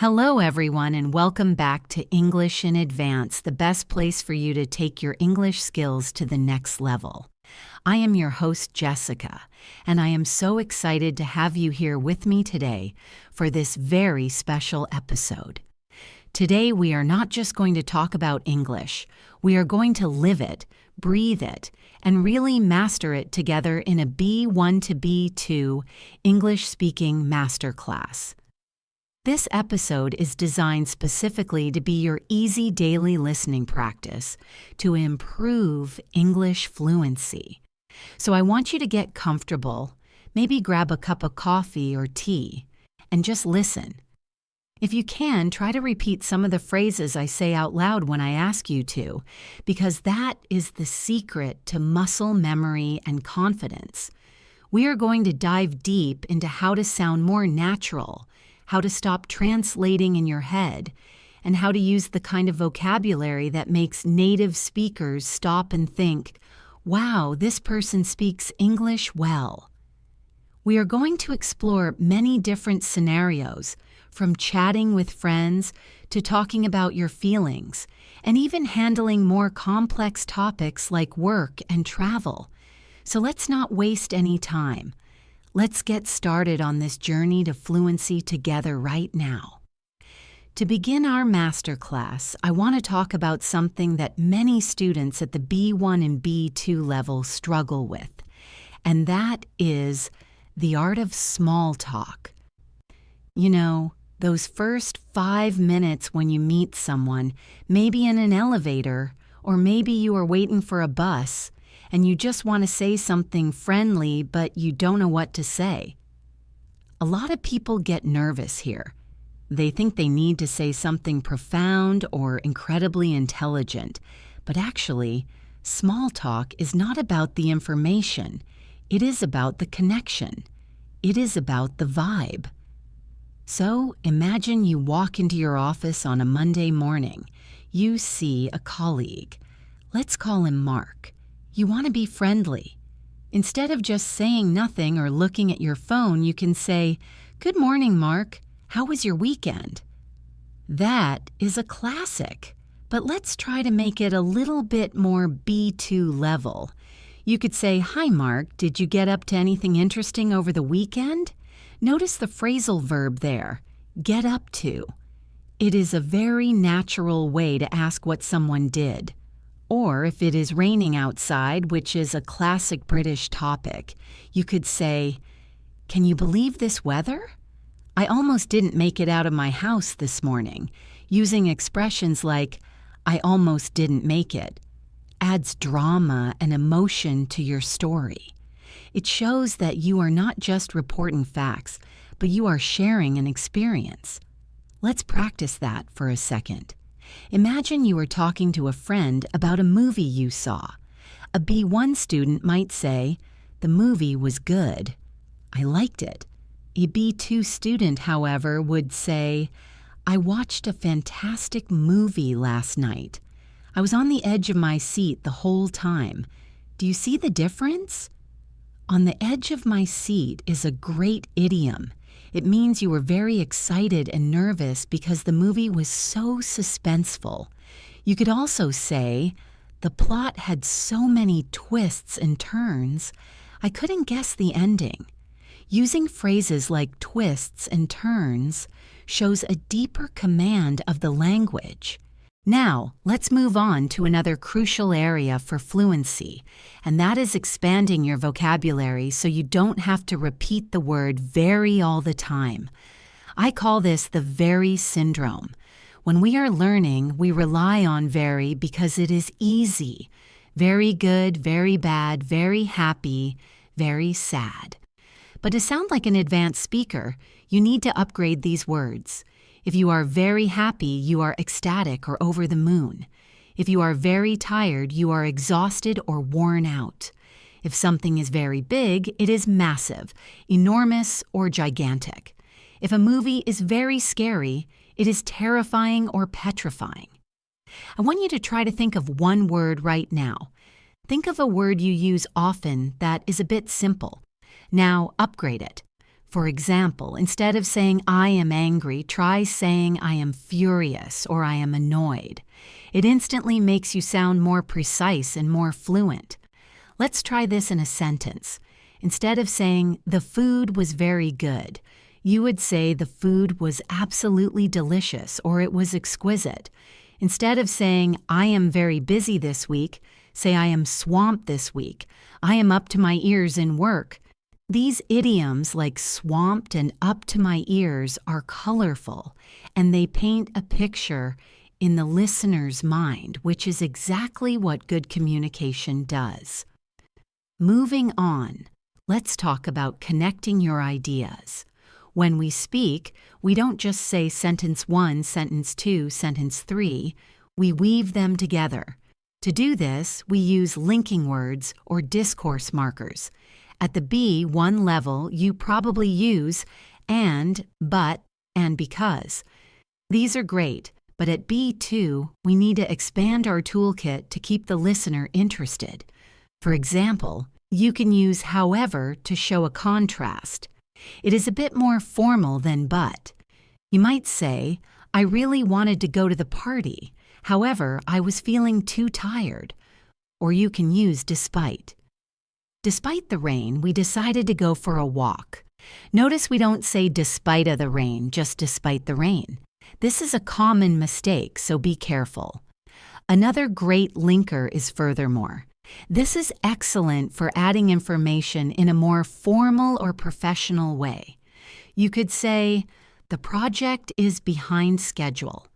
Hello, everyone, and welcome back to English in Advance, the best place for you to take your English skills to the next level. I am your host, Jessica, and I am so excited to have you here with me today for this very special episode. Today, we are not just going to talk about English, we are going to live it, breathe it, and really master it together in a B1 to B2 English-speaking masterclass. This episode is designed specifically to be your easy daily listening practice to improve English fluency. So I want you to get comfortable, maybe grab a cup of coffee or tea, and just listen. If you can, try to repeat some of the phrases I say out loud when I ask you to, because that is the secret to muscle memory and confidence. We are going to dive deep into how to sound more natural, how to stop translating in your head, and how to use the kind of vocabulary that makes native speakers stop and think, wow, this person speaks English well. We are going to explore many different scenarios, from chatting with friends to talking about your feelings, and even handling more complex topics like work and travel. So let's not waste any time. Let's get started on this journey to fluency together right now. To begin our masterclass, I want to talk about something that many students at the B1 and B2 level struggle with, and that is the art of small talk. You know, those first 5 minutes when you meet someone, maybe in an elevator, or maybe you are waiting for a bus, and you just want to say something friendly, but you don't know what to say. A lot of people get nervous here. They think they need to say something profound or incredibly intelligent, but actually, small talk is not about the information. It is about the connection. It is about the vibe. So imagine you walk into your office on a Monday morning. You see a colleague. Let's call him Mark. You want to be friendly. Instead of just saying nothing or looking at your phone, you can say, "Good morning, Mark. How was your weekend?" That is a classic, but let's try to make it a little bit more B2 level. You could say, "Hi, Mark. Did you get up to anything interesting over the weekend?" Notice the phrasal verb there, get up to. It is a very natural way to ask what someone did. Or if it is raining outside, which is a classic British topic, you could say, "Can you believe this weather? I almost didn't make it out of my house this morning." Using expressions like, "I almost didn't make it," adds drama and emotion to your story. It shows that you are not just reporting facts, but you are sharing an experience. Let's practice that for a second. Imagine you are talking to a friend about a movie you saw. A B1 student might say, "The movie was good. I liked it." A B2 student, however, would say, "I watched a fantastic movie last night. I was on the edge of my seat the whole time." Do you see the difference? On the edge of my seat is a great idiom. It means you were very excited and nervous because the movie was so suspenseful. You could also say, "The plot had so many twists and turns, I couldn't guess the ending." Using phrases like twists and turns shows a deeper command of the language. Now, let's move on to another crucial area for fluency, and that is expanding your vocabulary so you don't have to repeat the word very all the time. I call this the very syndrome. When we are learning, we rely on very because it is easy. Very good, very bad, very happy, very sad. But to sound like an advanced speaker, you need to upgrade these words. If you are very happy, you are ecstatic or over the moon. If you are very tired, you are exhausted or worn out. If something is very big, it is massive, enormous, or gigantic. If a movie is very scary, it is terrifying or petrifying. I want you to try to think of one word right now. Think of a word you use often that is a bit simple. Now upgrade it. For example, instead of saying I am angry, try saying I am furious or I am annoyed. It instantly makes you sound more precise and more fluent. Let's try this in a sentence. Instead of saying the food was very good, you would say the food was absolutely delicious or it was exquisite. Instead of saying I am very busy this week, say I am swamped this week. I am up to my ears in work. These idioms like swamped and up to my ears are colorful, and they paint a picture in the listener's mind, which is exactly what good communication does. Moving on, let's talk about connecting your ideas. When we speak, we don't just say sentence 1, sentence 2, sentence 3, we weave them together. To do this, we use linking words or discourse markers. At the B1 level, you probably use and, but, and because. These are great, but at B2, we need to expand our toolkit to keep the listener interested. For example, you can use however to show a contrast. It is a bit more formal than but. You might say, I really wanted to go to the party. However, I was feeling too tired. Or you can use despite. Despite the rain, we decided to go for a walk. Notice we don't say despite of the rain, just despite the rain. This is a common mistake, so be careful. Another great linker is furthermore. This is excellent for adding information in a more formal or professional way. You could say, the project is behind schedule.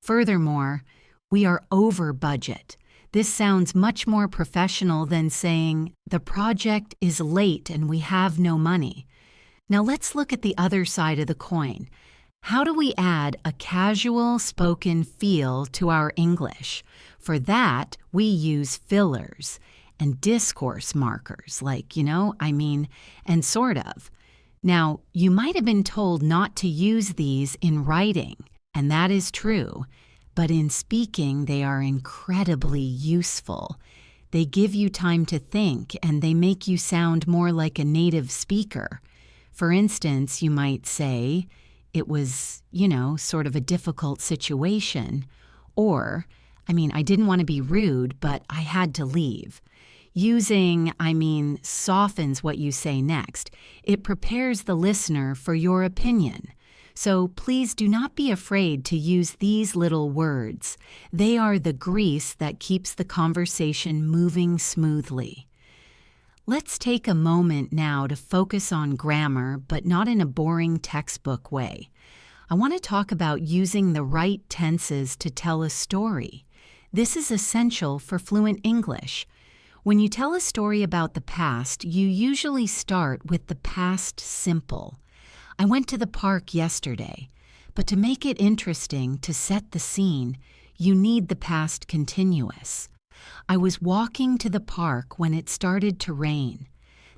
Furthermore, we are over budget. This sounds much more professional than saying, the project is late and we have no money. Now let's look at the other side of the coin. How do we add a casual spoken feel to our English? For that, we use fillers and discourse markers like, and sort of. Now, you might have been told not to use these in writing, and that is true. But in speaking, they are incredibly useful. They give you time to think, and they make you sound more like a native speaker. For instance, you might say, it was, sort of a difficult situation. Or, I didn't want to be rude, but I had to leave. Using, softens what you say next. It prepares the listener for your opinion. So please do not be afraid to use these little words. They are the grease that keeps the conversation moving smoothly. Let's take a moment now to focus on grammar, but not in a boring textbook way. I want to talk about using the right tenses to tell a story. This is essential for fluent English. When you tell a story about the past, you usually start with the past simple. I went to the park yesterday, but to make it interesting, to set the scene, you need the past continuous. I was walking to the park when it started to rain.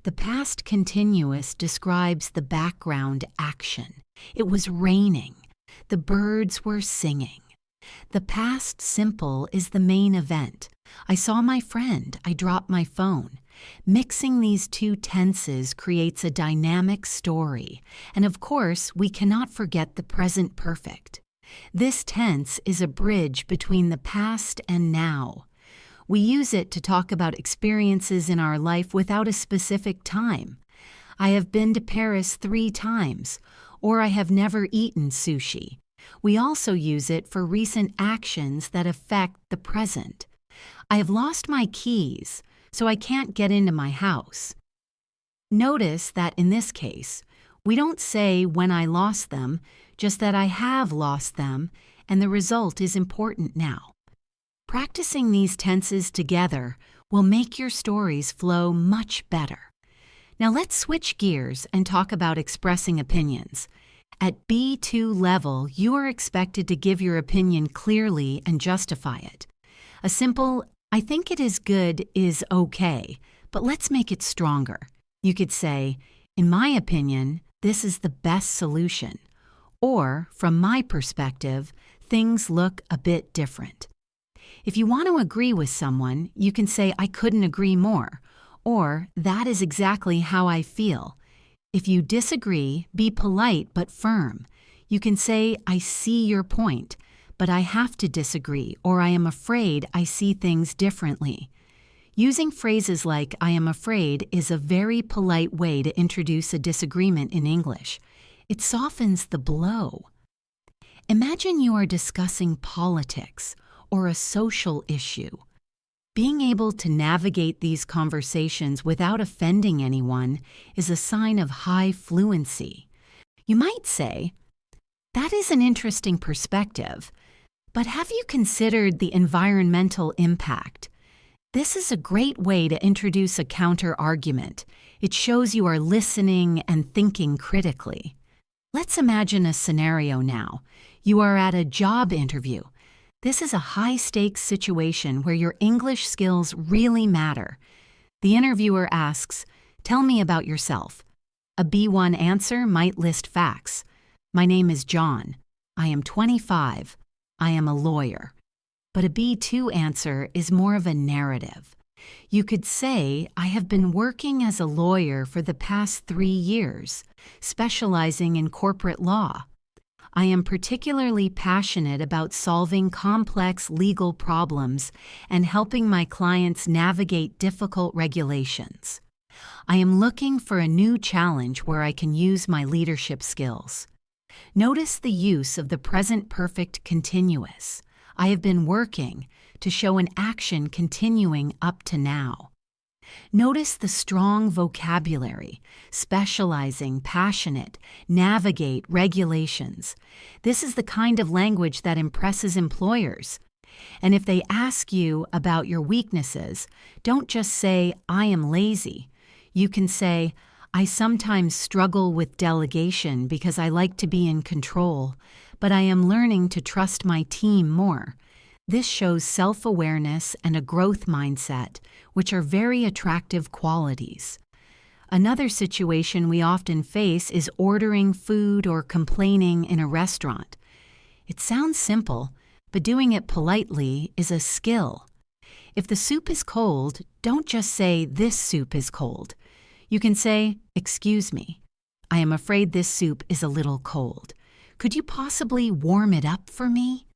The past continuous describes the background action. It was raining. The birds were singing. The past simple is the main event. I saw my friend. I dropped my phone. Mixing these two tenses creates a dynamic story. And of course, we cannot forget the present perfect. This tense is a bridge between the past and now. We use it to talk about experiences in our life without a specific time. I have been to Paris 3 times, or I have never eaten sushi. We also use it for recent actions that affect the present. I have lost my keys, so I can't get into my house. Notice that in this case, we don't say when I lost them, just that I have lost them, and the result is important now. Practicing these tenses together will make your stories flow much better. Now let's switch gears and talk about expressing opinions. At B2 level, you are expected to give your opinion clearly and justify it. A simple, I think it is good is okay, but let's make it stronger. You could say, in my opinion, this is the best solution. Or, from my perspective, things look a bit different. If you want to agree with someone, you can say, I couldn't agree more. Or, that is exactly how I feel. If you disagree, be polite but firm. You can say, I see your point, but I have to disagree, or I am afraid I see things differently. Using phrases like I am afraid is a very polite way to introduce a disagreement in English. It softens the blow. Imagine you are discussing politics or a social issue. Being able to navigate these conversations without offending anyone is a sign of high fluency. You might say, that is an interesting perspective, but have you considered the environmental impact? This is a great way to introduce a counter-argument. It shows you are listening and thinking critically. Let's imagine a scenario now. You are at a job interview. This is a high-stakes situation where your English skills really matter. The interviewer asks, tell me about yourself. A B1 answer might list facts. My name is John. I am 25. I am a lawyer. But a B2 answer is more of a narrative. You could say, I have been working as a lawyer for the past 3 years, specializing in corporate law. I am particularly passionate about solving complex legal problems and helping my clients navigate difficult regulations. I am looking for a new challenge where I can use my leadership skills. Notice the use of the present perfect continuous. I have been working to show an action continuing up to now. Notice the strong vocabulary, specializing, passionate, navigate, regulations. This is the kind of language that impresses employers. And if they ask you about your weaknesses, don't just say, I am lazy. You can say, I sometimes struggle with delegation because I like to be in control, but I am learning to trust my team more. This shows self-awareness and a growth mindset, which are very attractive qualities. Another situation we often face is ordering food or complaining in a restaurant. It sounds simple, but doing it politely is a skill. If the soup is cold, don't just say, this soup is cold. You can say, excuse me, I am afraid this soup is a little cold. Could you possibly warm it up for me?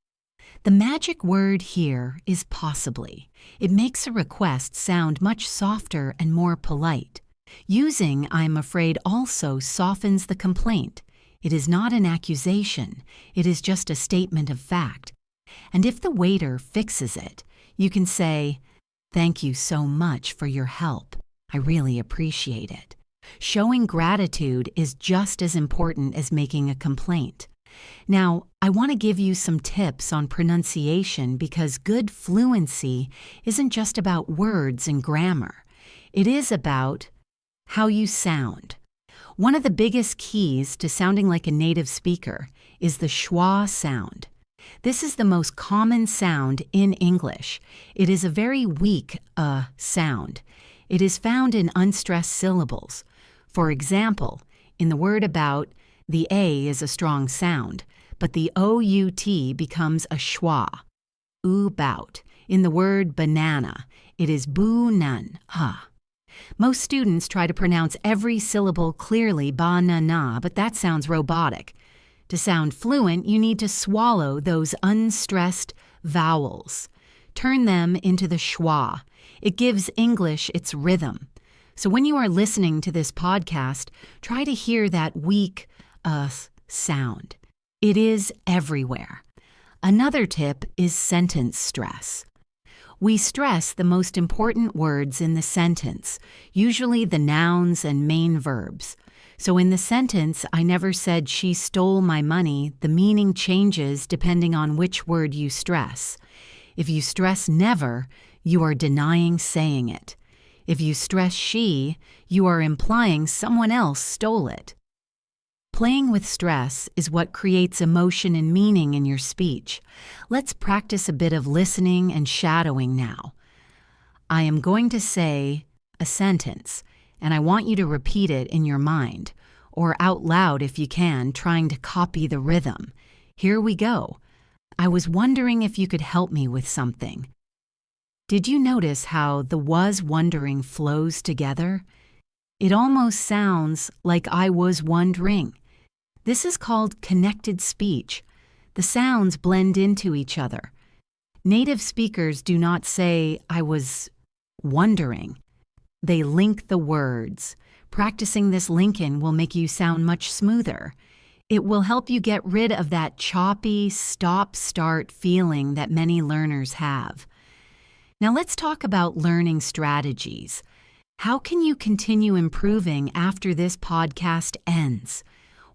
The magic word here is possibly. It makes a request sound much softer and more polite. Using I'm afraid also softens the complaint. It is not an accusation. It is just a statement of fact. And if the waiter fixes it, you can say, thank you so much for your help. I really appreciate it. Showing gratitude is just as important as making a complaint. Now, I want to give you some tips on pronunciation because good fluency isn't just about words and grammar. It is about how you sound. One of the biggest keys to sounding like a native speaker is the schwa sound. This is the most common sound in English. It is a very weak sound. It is found in unstressed syllables. For example, in the word about, the A is a strong sound, but the OUT becomes a schwa. Bout. In the word banana, it is boo-nun, ha. Most students try to pronounce every syllable clearly ba-na-na, but that sounds robotic. To sound fluent, you need to swallow those unstressed vowels. Turn them into the schwa. It gives English its rhythm. So when you are listening to this podcast, try to hear that weak sound. It is everywhere. Another tip is sentence stress. We stress the most important words in the sentence, usually the nouns and main verbs. So in the sentence, I never said she stole my money, the meaning changes depending on which word you stress. If you stress never, you are denying saying it. If you stress she, you are implying someone else stole it. Playing with stress is what creates emotion and meaning in your speech. Let's practice a bit of listening and shadowing now. I am going to say a sentence, and I want you to repeat it in your mind, or out loud if you can, trying to copy the rhythm. Here we go. I was wondering if you could help me with something. Did you notice how the was wondering flows together? It almost sounds like I was wondering. This is called connected speech. The sounds blend into each other. Native speakers do not say, I was wondering. They link the words. Practicing this linking will make you sound much smoother. It will help you get rid of that choppy, stop-start feeling that many learners have. Now let's talk about learning strategies. How can you continue improving after this podcast ends?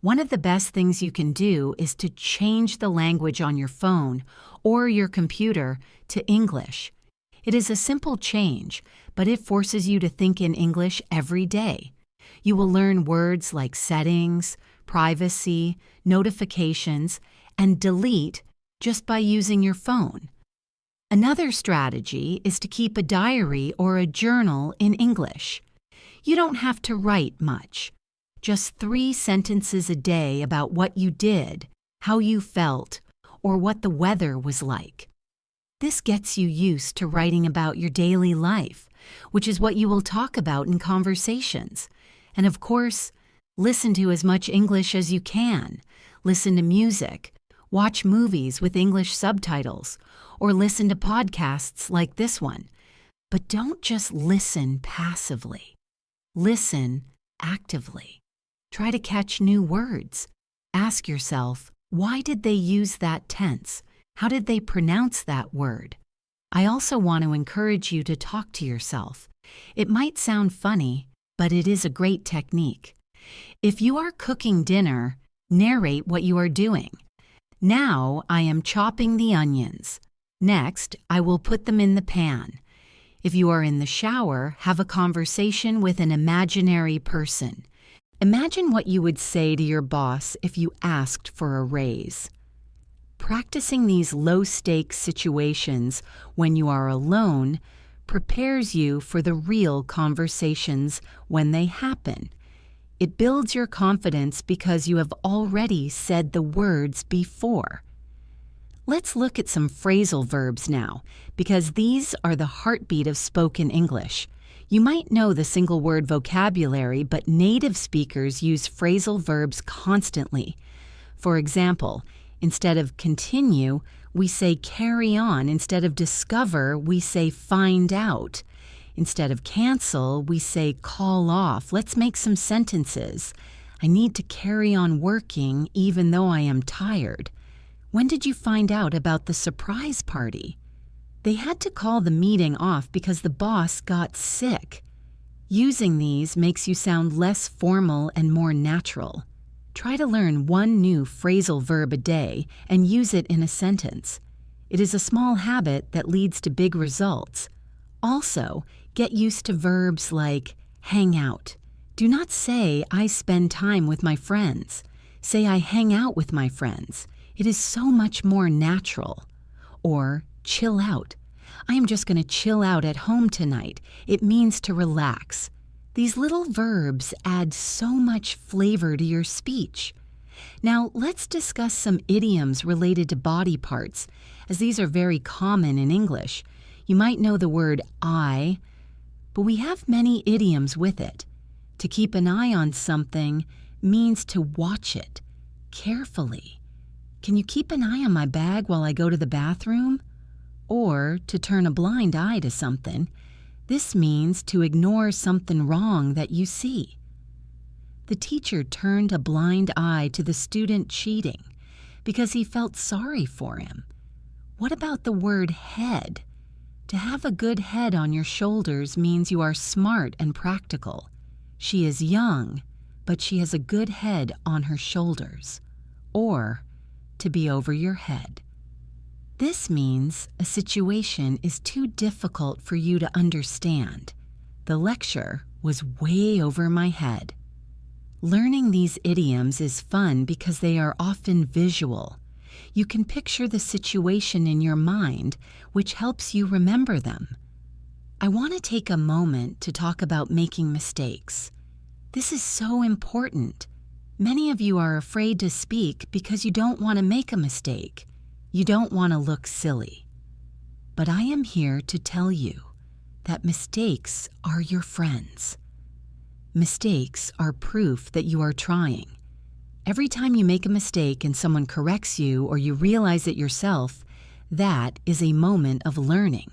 One of the best things you can do is to change the language on your phone or your computer to English. It is a simple change, but it forces you to think in English every day. You will learn words like settings, privacy, notifications, and delete just by using your phone. Another strategy is to keep a diary or a journal in English. You don't have to write much. Just 3 sentences a day about what you did, how you felt, or what the weather was like. This gets you used to writing about your daily life, which is what you will talk about in conversations. And of course, listen to as much English as you can. Listen to music, watch movies with English subtitles, or listen to podcasts like this one. But don't just listen passively. Listen actively. Try to catch new words. Ask yourself, why did they use that tense? How did they pronounce that word? I also want to encourage you to talk to yourself. It might sound funny, but it is a great technique. If you are cooking dinner, narrate what you are doing. Now I am chopping the onions. Next, I will put them in the pan. If you are in the shower, have a conversation with an imaginary person. Imagine what you would say to your boss if you asked for a raise. Practicing these low-stakes situations when you are alone prepares you for the real conversations when they happen. It builds your confidence because you have already said the words before. Let's look at some phrasal verbs now, because these are the heartbeat of spoken English. You might know the single word vocabulary, but native speakers use phrasal verbs constantly. For example, instead of continue, we say carry on. Instead of discover, we say find out. Instead of cancel, we say call off. Let's make some sentences. I need to carry on working even though I am tired. When did you find out about the surprise party? They had to call the meeting off because the boss got sick. Using these makes you sound less formal and more natural. Try to learn one new phrasal verb a day and use it in a sentence. It is a small habit that leads to big results. Also, get used to verbs like hang out. Do not say I spend time with my friends. Say I hang out with my friends. It is so much more natural. Or chill out. I am just going to chill out at home tonight. It means to relax. These little verbs add so much flavor to your speech. Now, let's discuss some idioms related to body parts, as these are very common in English. You might know the word eye, but we have many idioms with it. To keep an eye on something means to watch it carefully. Can you keep an eye on my bag while I go to the bathroom? Or to turn a blind eye to something. This means to ignore something wrong that you see. The teacher turned a blind eye to the student cheating because he felt sorry for him. What about the word head? To have a good head on your shoulders means you are smart and practical. She is young, but she has a good head on her shoulders. Or to be over your head. This means a situation is too difficult for you to understand. The lecture was way over my head. Learning these idioms is fun because they are often visual. You can picture the situation in your mind, which helps you remember them. I want to take a moment to talk about making mistakes. This is so important. Many of you are afraid to speak because you don't want to make a mistake. You don't want to look silly. But I am here to tell you that mistakes are your friends. Mistakes are proof that you are trying. Every time you make a mistake and someone corrects you or you realize it yourself, that is a moment of learning.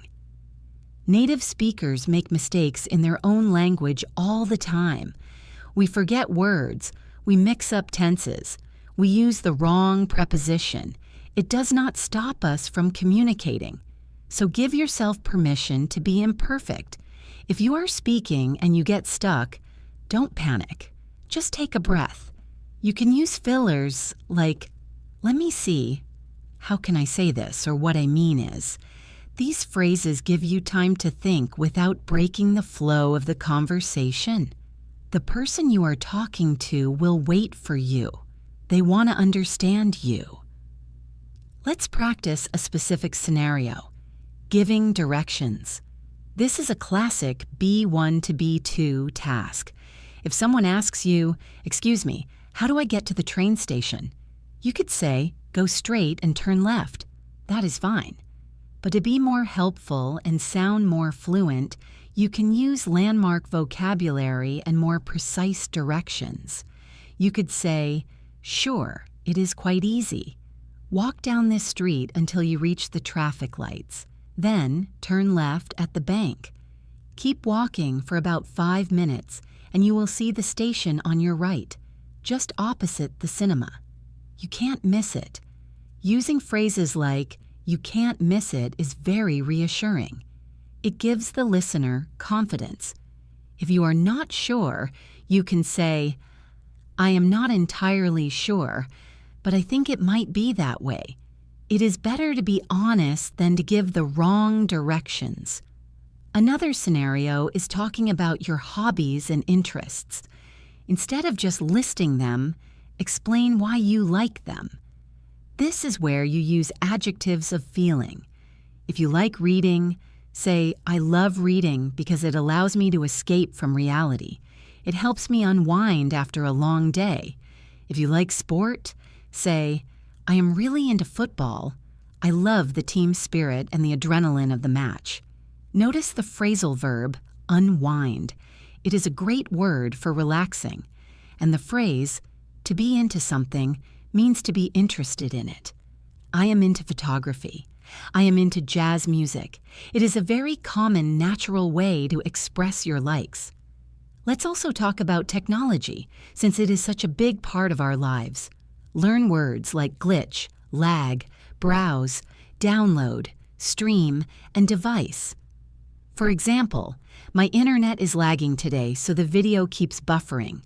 Native speakers make mistakes in their own language all the time. We forget words, we mix up tenses, we use the wrong preposition. It does not stop us from communicating. So give yourself permission to be imperfect. If you are speaking and you get stuck, don't panic. Just take a breath. You can use fillers like, let me see, how can I say this, or what I mean is. These phrases give you time to think without breaking the flow of the conversation. The person you are talking to will wait for you. They want to understand you. Let's practice a specific scenario. Giving directions. This is a classic B1 to B2 task. If someone asks you, "Excuse me, how do I get to the train station?" You could say, "Go straight and turn left." That is fine. But to be more helpful and sound more fluent, you can use landmark vocabulary and more precise directions. You could say, "Sure, it is quite easy. Walk down this street until you reach the traffic lights. Then turn left at the bank. Keep walking for about 5 minutes and you will see the station on your right, just opposite the cinema. You can't miss it." Using phrases like, "You can't miss it" is very reassuring. It gives the listener confidence. If you are not sure, you can say, "I am not entirely sure, but I think it might be that way." It is better to be honest than to give the wrong directions. Another scenario is talking about your hobbies and interests. Instead of just listing them, explain why you like them. This is where you use adjectives of feeling. If you like reading, say, "I love reading because it allows me to escape from reality. It helps me unwind after a long day." If you like sport, say, "I am really into football. I love the team spirit and the adrenaline of the match." Notice the phrasal verb, unwind. It is a great word for relaxing. And the phrase, to be into something, means to be interested in it. I am into photography. I am into jazz music. It is a very common, natural way to express your likes. Let's also talk about technology, since it is such a big part of our lives. Learn words like glitch, lag, browse, download, stream, and device. For example, my internet is lagging today, so the video keeps buffering.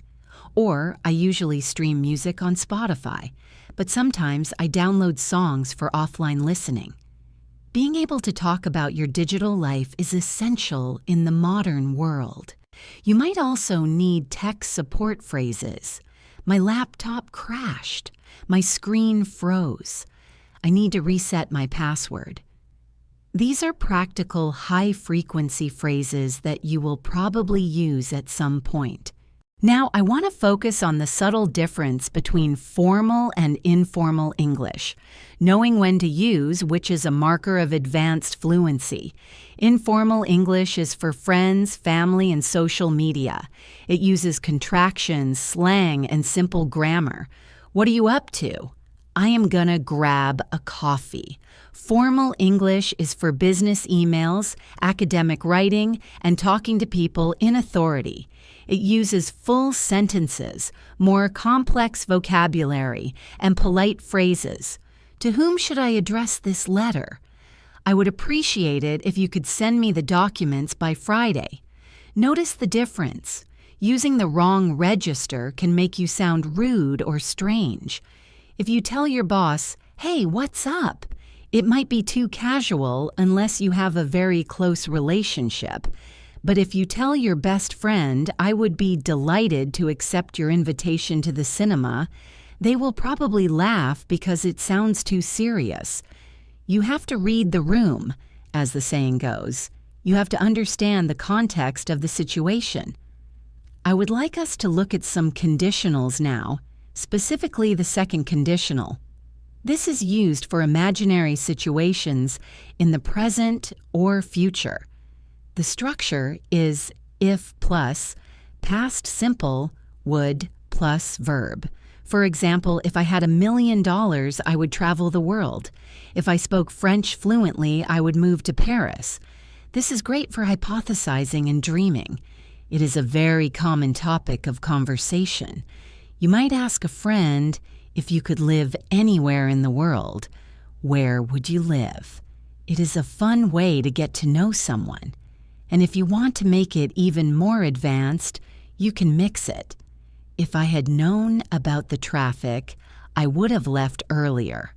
Or I usually stream music on Spotify, but sometimes I download songs for offline listening. Being able to talk about your digital life is essential in the modern world. You might also need tech support phrases. My laptop crashed. My screen froze. I need to reset my password. These are practical, high-frequency phrases that you will probably use at some point. Now, I want to focus on the subtle difference between formal and informal English, knowing when to use which is a marker of advanced fluency. Informal English is for friends, family, and social media. It uses contractions, slang, and simple grammar. What are you up to? I am gonna grab a coffee. Formal English is for business emails, academic writing, and talking to people in authority. It uses full sentences, more complex vocabulary, and polite phrases. To whom should I address this letter? I would appreciate it if you could send me the documents by Friday. Notice the difference. Using the wrong register can make you sound rude or strange. If you tell your boss, "Hey, what's up?" it might be too casual unless you have a very close relationship. But if you tell your best friend, "I would be delighted to accept your invitation to the cinema," they will probably laugh because it sounds too serious. You have to read the room, as the saying goes. You have to understand the context of the situation. I would like us to look at some conditionals now, specifically the second conditional. This is used for imaginary situations in the present or future. The structure is if plus Past simple, would plus verb. For example, if I had $1 million, I would travel the world. If I spoke French fluently, I would move to Paris. This is great for hypothesizing and dreaming. It is a very common topic of conversation. You might ask a friend, if you could live anywhere in the world, where would you live? It is a fun way to get to know someone. And if you want to make it even more advanced, you can mix it. If I had known about the traffic, I would have left earlier.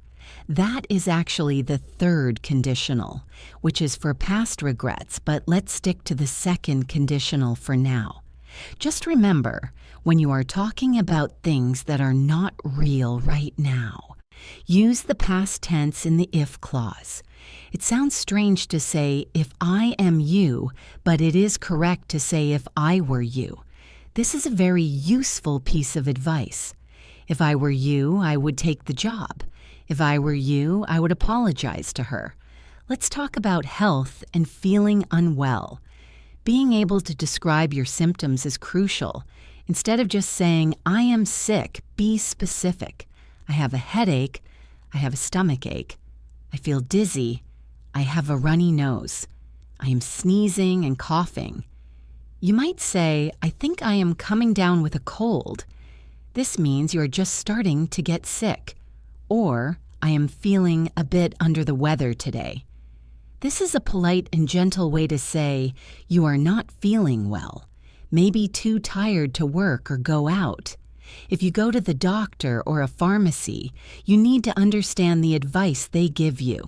That is actually the third conditional, which is for past regrets, but let's stick to the second conditional for now. Just remember, when you are talking about things that are not real right now, use the past tense in the if clause. It sounds strange to say if I am you, but it is correct to say if I were you. This is a very useful piece of advice. If I were you, I would take the job. If I were you, I would apologize to her. Let's talk about health and feeling unwell. Being able to describe your symptoms is crucial. Instead of just saying, I am sick, be specific. I have a headache. I have a stomach ache. I feel dizzy. I have a runny nose. I am sneezing and coughing. You might say, I think I am coming down with a cold. This means you are just starting to get sick. Or, I am feeling a bit under the weather today. This is a polite and gentle way to say you are not feeling well, maybe too tired to work or go out. If you go to the doctor or a pharmacy, you need to understand the advice they give you.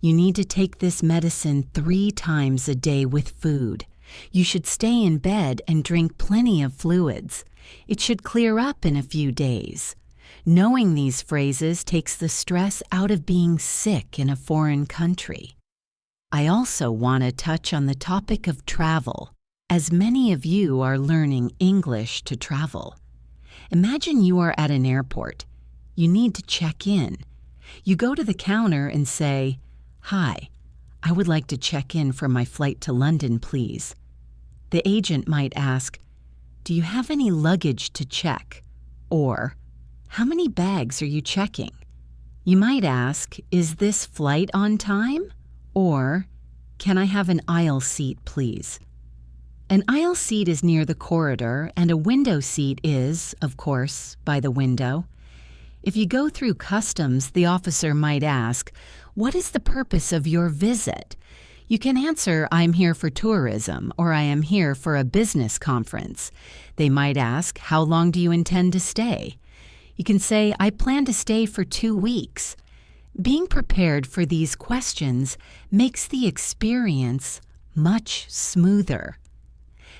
You need to take this medicine 3 times a day with food. You should stay in bed and drink plenty of fluids. It should clear up in a few days. Knowing these phrases takes the stress out of being sick in a foreign country. I also want to touch on the topic of travel, as many of you are learning English to travel. Imagine you are at an airport. You need to check in. You go to the counter and say, "Hi, I would like to check in for my flight to London, please." The agent might ask, "Do you have any luggage to check?" Or, "How many bags are you checking?" You might ask, "Is this flight on time?" Or, "Can I have an aisle seat, please?" An aisle seat is near the corridor, and a window seat is, of course, by the window. If you go through customs, the officer might ask, "What is the purpose of your visit?" You can answer, "I'm here for tourism," or "I am here for a business conference." They might ask, "How long do you intend to stay?" You can say, "I plan to stay for 2 weeks." Being prepared for these questions makes the experience much smoother.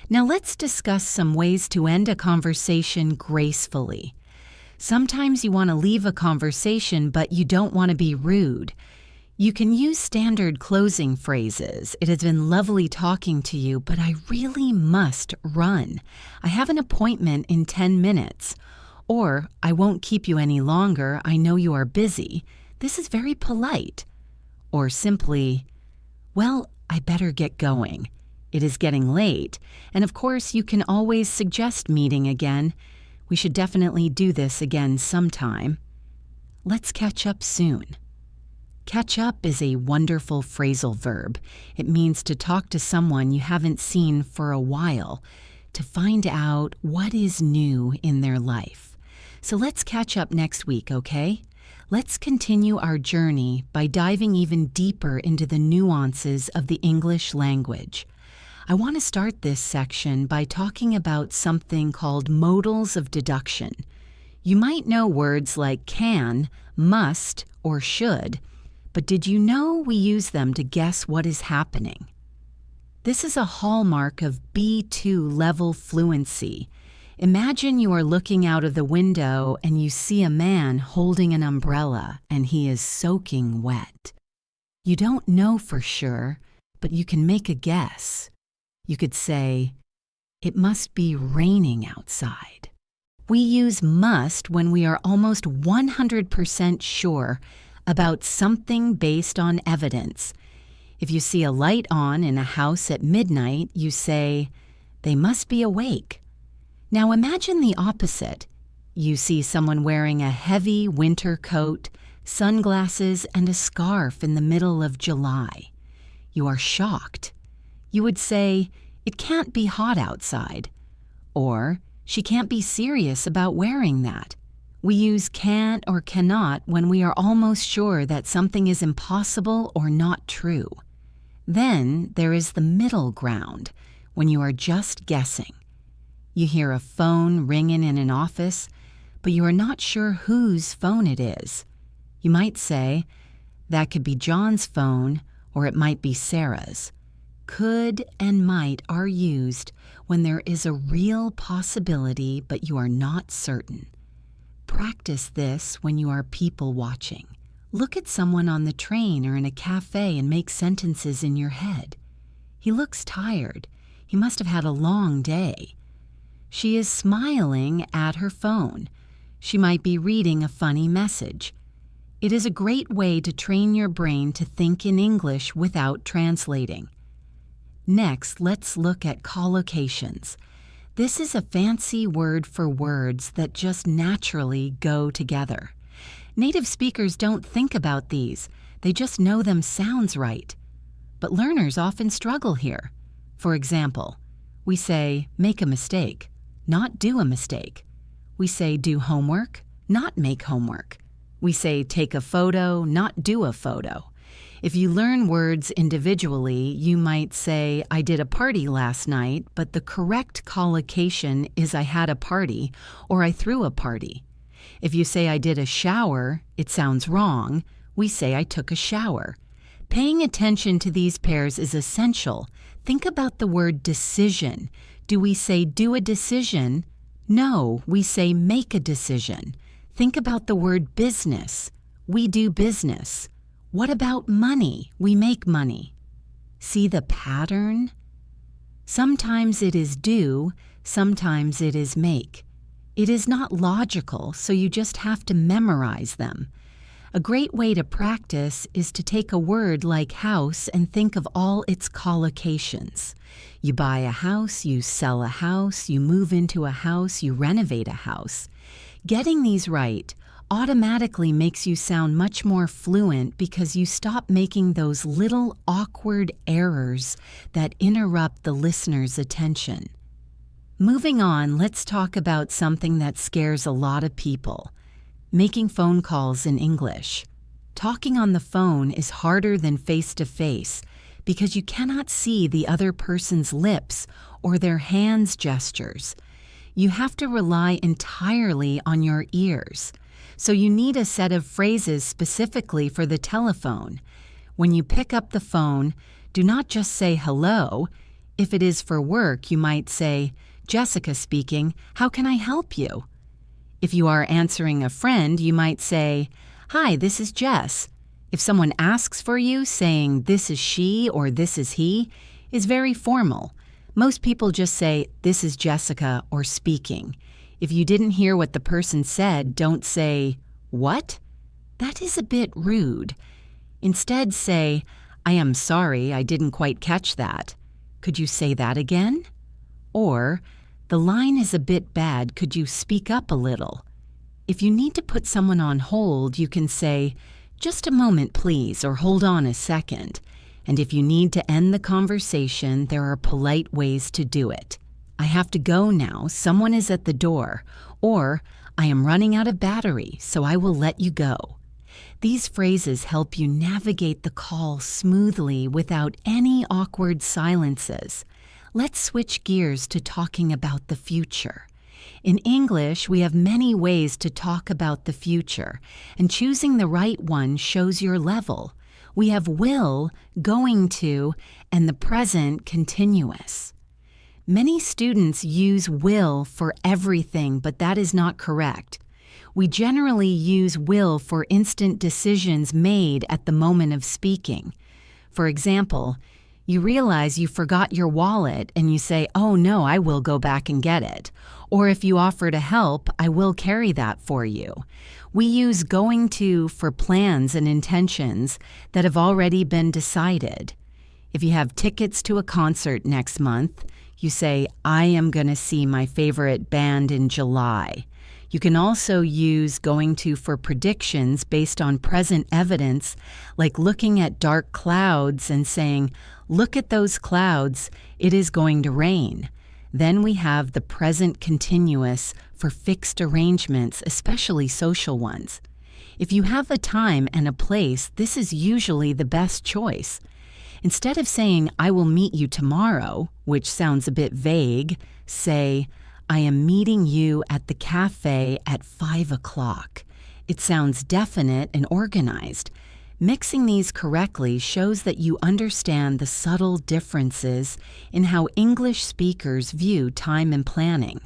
Now let's discuss some ways to end a conversation gracefully. Sometimes you want to leave a conversation, but you don't want to be rude. You can use standard closing phrases. "It has been lovely talking to you, but I really must run. I have an appointment in 10 minutes. Or, "I won't keep you any longer. I know you are busy." This is very polite. Or simply, "Well, I better get going. It is getting late." And of course, you can always suggest meeting again. We should definitely do this again sometime. Let's catch up soon. Catch up is a wonderful phrasal verb. It means to talk to someone you haven't seen for a while, to find out what is new in their life. So let's catch up next week, okay? Let's continue our journey by diving even deeper into the nuances of the English language. I want to start this section by talking about something called modals of deduction. You might know words like can, must, or should, but did you know we use them to guess what is happening? This is a hallmark of B2 level fluency. Imagine you are looking out of the window and you see a man holding an umbrella and he is soaking wet. You don't know for sure, but you can make a guess. You could say, "It must be raining outside." We use must when we are almost 100% sure about something based on evidence. If you see a light on in a house at midnight, you say, "They must be awake." Now imagine the opposite. You see someone wearing a heavy winter coat, sunglasses, and a scarf in the middle of July. You are shocked. You would say, "It can't be hot outside." Or, "She can't be serious about wearing that." We use can't or cannot when we are almost sure that something is impossible or not true. Then there is the middle ground, when you are just guessing. You hear a phone ringing in an office, but you are not sure whose phone it is. You might say, "That could be John's phone, or it might be Sarah's." Could and might are used when there is a real possibility, but you are not certain. Practice this when you are people watching. Look at someone on the train or in a cafe and make sentences in your head. "He looks tired. He must have had a long day." "She is smiling at her phone. She might be reading a funny message." It is a great way to train your brain to think in English without translating. Next, let's look at collocations. This is a fancy word for words that just naturally go together. Native speakers don't think about these, they just know them sounds right. But learners often struggle here. For example, we say make a mistake, not do a mistake. We say do homework, not make homework. We say take a photo, not do a photo. If you learn words individually, you might say, "I did a party last night," but the correct collocation is "I had a party" or "I threw a party." If you say "I did a shower," it sounds wrong. We say "I took a shower." Paying attention to these pairs is essential. Think about the word decision. Do we say do a decision? No, we say make a decision. Think about the word business. We do business. What about money? We make money. See the pattern? Sometimes it is do, sometimes it is make. It is not logical, so you just have to memorize them. A great way to practice is to take a word like house and think of all its collocations. You buy a house, you sell a house, you move into a house, you renovate a house. Getting these right automatically makes you sound much more fluent because you stop making those little awkward errors that interrupt the listener's attention. Moving on, let's talk about something that scares a lot of people: making phone calls in English. Talking on the phone is harder than face-to-face because you cannot see the other person's lips or their hands gestures. You have to rely entirely on your ears. So you need a set of phrases specifically for the telephone. When you pick up the phone, do not just say hello. If it is for work, you might say, "Jessica speaking, how can I help you?" If you are answering a friend, you might say, "Hi, this is Jess." If someone asks for you, saying "this is she" or "this is he" is very formal. Most people just say, "This is Jessica" or "speaking." If you didn't hear what the person said, don't say, "What?" That is a bit rude. Instead say, "I am sorry, I didn't quite catch that. Could you say that again?" Or, "The line is a bit bad, could you speak up a little?" If you need to put someone on hold, you can say, "Just a moment, please," or "Hold on a second." And if you need to end the conversation, there are polite ways to do it. "I have to go now, someone is at the door," or "I am running out of battery, so I will let you go." These phrases help you navigate the call smoothly without any awkward silences. Let's switch gears to talking about the future. In English, we have many ways to talk about the future, and choosing the right one shows your level. We have will, going to, and the present continuous. Many students use will for everything, but that is not correct. We generally use will for instant decisions made at the moment of speaking. For example, you realize you forgot your wallet and you say, "Oh no, I will go back and get it." Or if you offer to help, "I will carry that for you." We use going to for plans and intentions that have already been decided. If you have tickets to a concert next month, You say, I am going to see my favorite band in July. You can also use going to for predictions based on present evidence, like looking at dark clouds and saying, look at those clouds, it is going to rain. Then we have the present continuous for fixed arrangements, especially social ones. If you have a time and a place, this is usually the best choice. Instead of saying, I will meet you tomorrow, which sounds a bit vague, say, I am meeting you at the cafe at 5 o'clock. It sounds definite and organized. Mixing these correctly shows that you understand the subtle differences in how English speakers view time and planning.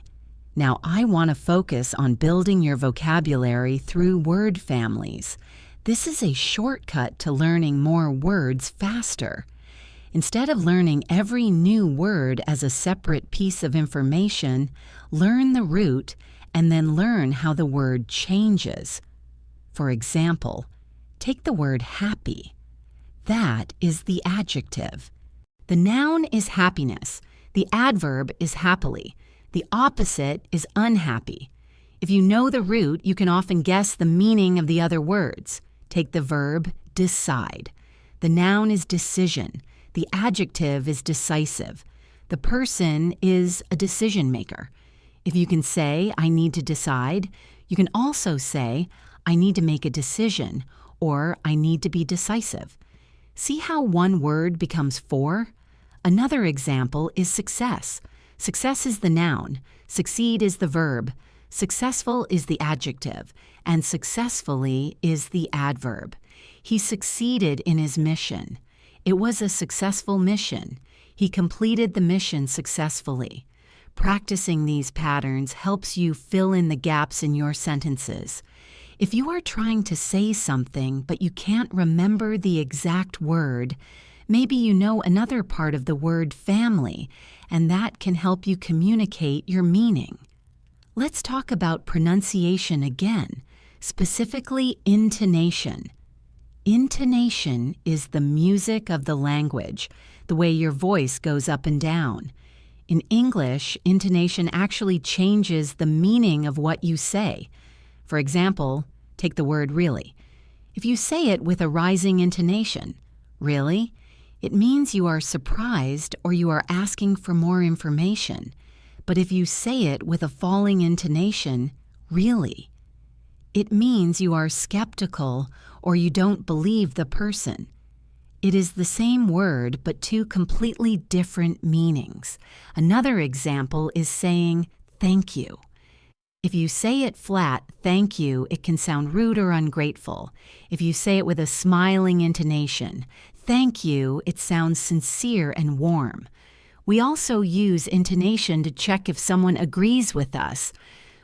Now, I want to focus on building your vocabulary through word families. This is a shortcut to learning more words faster. Instead of learning every new word as a separate piece of information, learn the root and then learn how the word changes. For example, take the word happy. That is the adjective. The noun is happiness. The adverb is happily. The opposite is unhappy. If you know the root, you can often guess the meaning of the other words. Take the verb decide. The noun is decision. The adjective is decisive. The person is a decision maker. If you can say, I need to decide, you can also say, I need to make a decision, or I need to be decisive. See how one word becomes four? Another example is success. Success is the noun. Succeed is the verb. Successful is the adjective, and successfully is the adverb. He succeeded in his mission. It was a successful mission. He completed the mission successfully. Practicing these patterns helps you fill in the gaps in your sentences. If you are trying to say something but you can't remember the exact word, maybe you know another part of the word family, and that can help you communicate your meaning. Let's talk about pronunciation again, specifically intonation. Intonation is the music of the language, the way your voice goes up and down. In English, intonation actually changes the meaning of what you say. For example, take the word really. If you say it with a rising intonation, really, it means you are surprised or you are asking for more information. But if you say it with a falling intonation, really, it means you are skeptical or you don't believe the person. It is the same word but two completely different meanings. Another example is saying thank you. If you say it flat, thank you, it can sound rude or ungrateful. If you say it with a smiling intonation, thank you, it sounds sincere and warm. We also use intonation to check if someone agrees with us.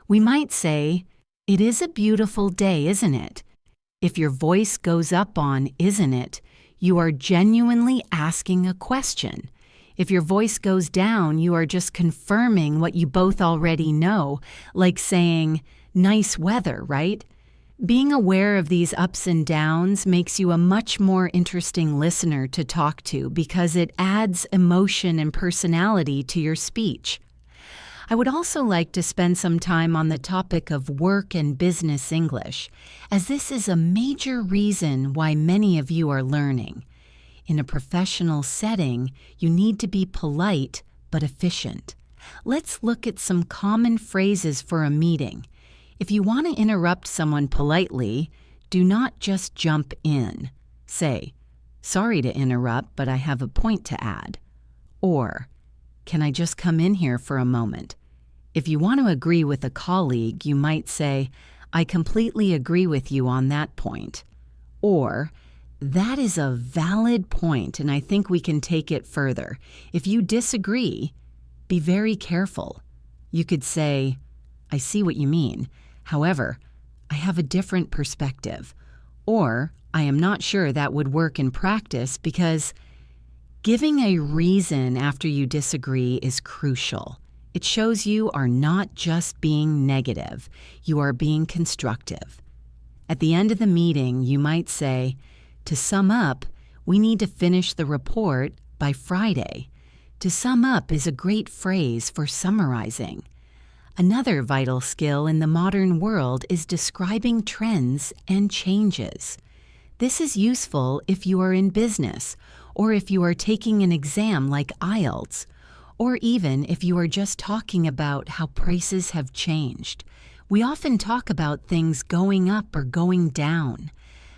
We might say, it is a beautiful day, isn't it? If your voice goes up on isn't it, you are genuinely asking a question. If your voice goes down, you are just confirming what you both already know, like saying, nice weather, right? Being aware of these ups and downs makes you a much more interesting listener to talk to because it adds emotion and personality to your speech. I would also like to spend some time on the topic of work and business English, as this is a major reason why many of you are learning. In a professional setting, you need to be polite but efficient. Let's look at some common phrases for a meeting. If you want to interrupt someone politely, do not just jump in. Say, sorry to interrupt, but I have a point to add. Or, can I just come in here for a moment? If you want to agree with a colleague, you might say, I completely agree with you on that point. Or, that is a valid point, and I think we can take it further. If you disagree, be very careful. You could say, I see what you mean. However, I have a different perspective. Or, I am not sure that would work in practice because giving a reason after you disagree is crucial. It shows you are not just being negative, you are being constructive. At the end of the meeting, you might say, to sum up, we need to finish the report by Friday. To sum up is a great phrase for summarizing. Another vital skill in the modern world is describing trends and changes. This is useful if you are in business, or if you are taking an exam like IELTS, or even if you are just talking about how prices have changed. We often talk about things going up or going down,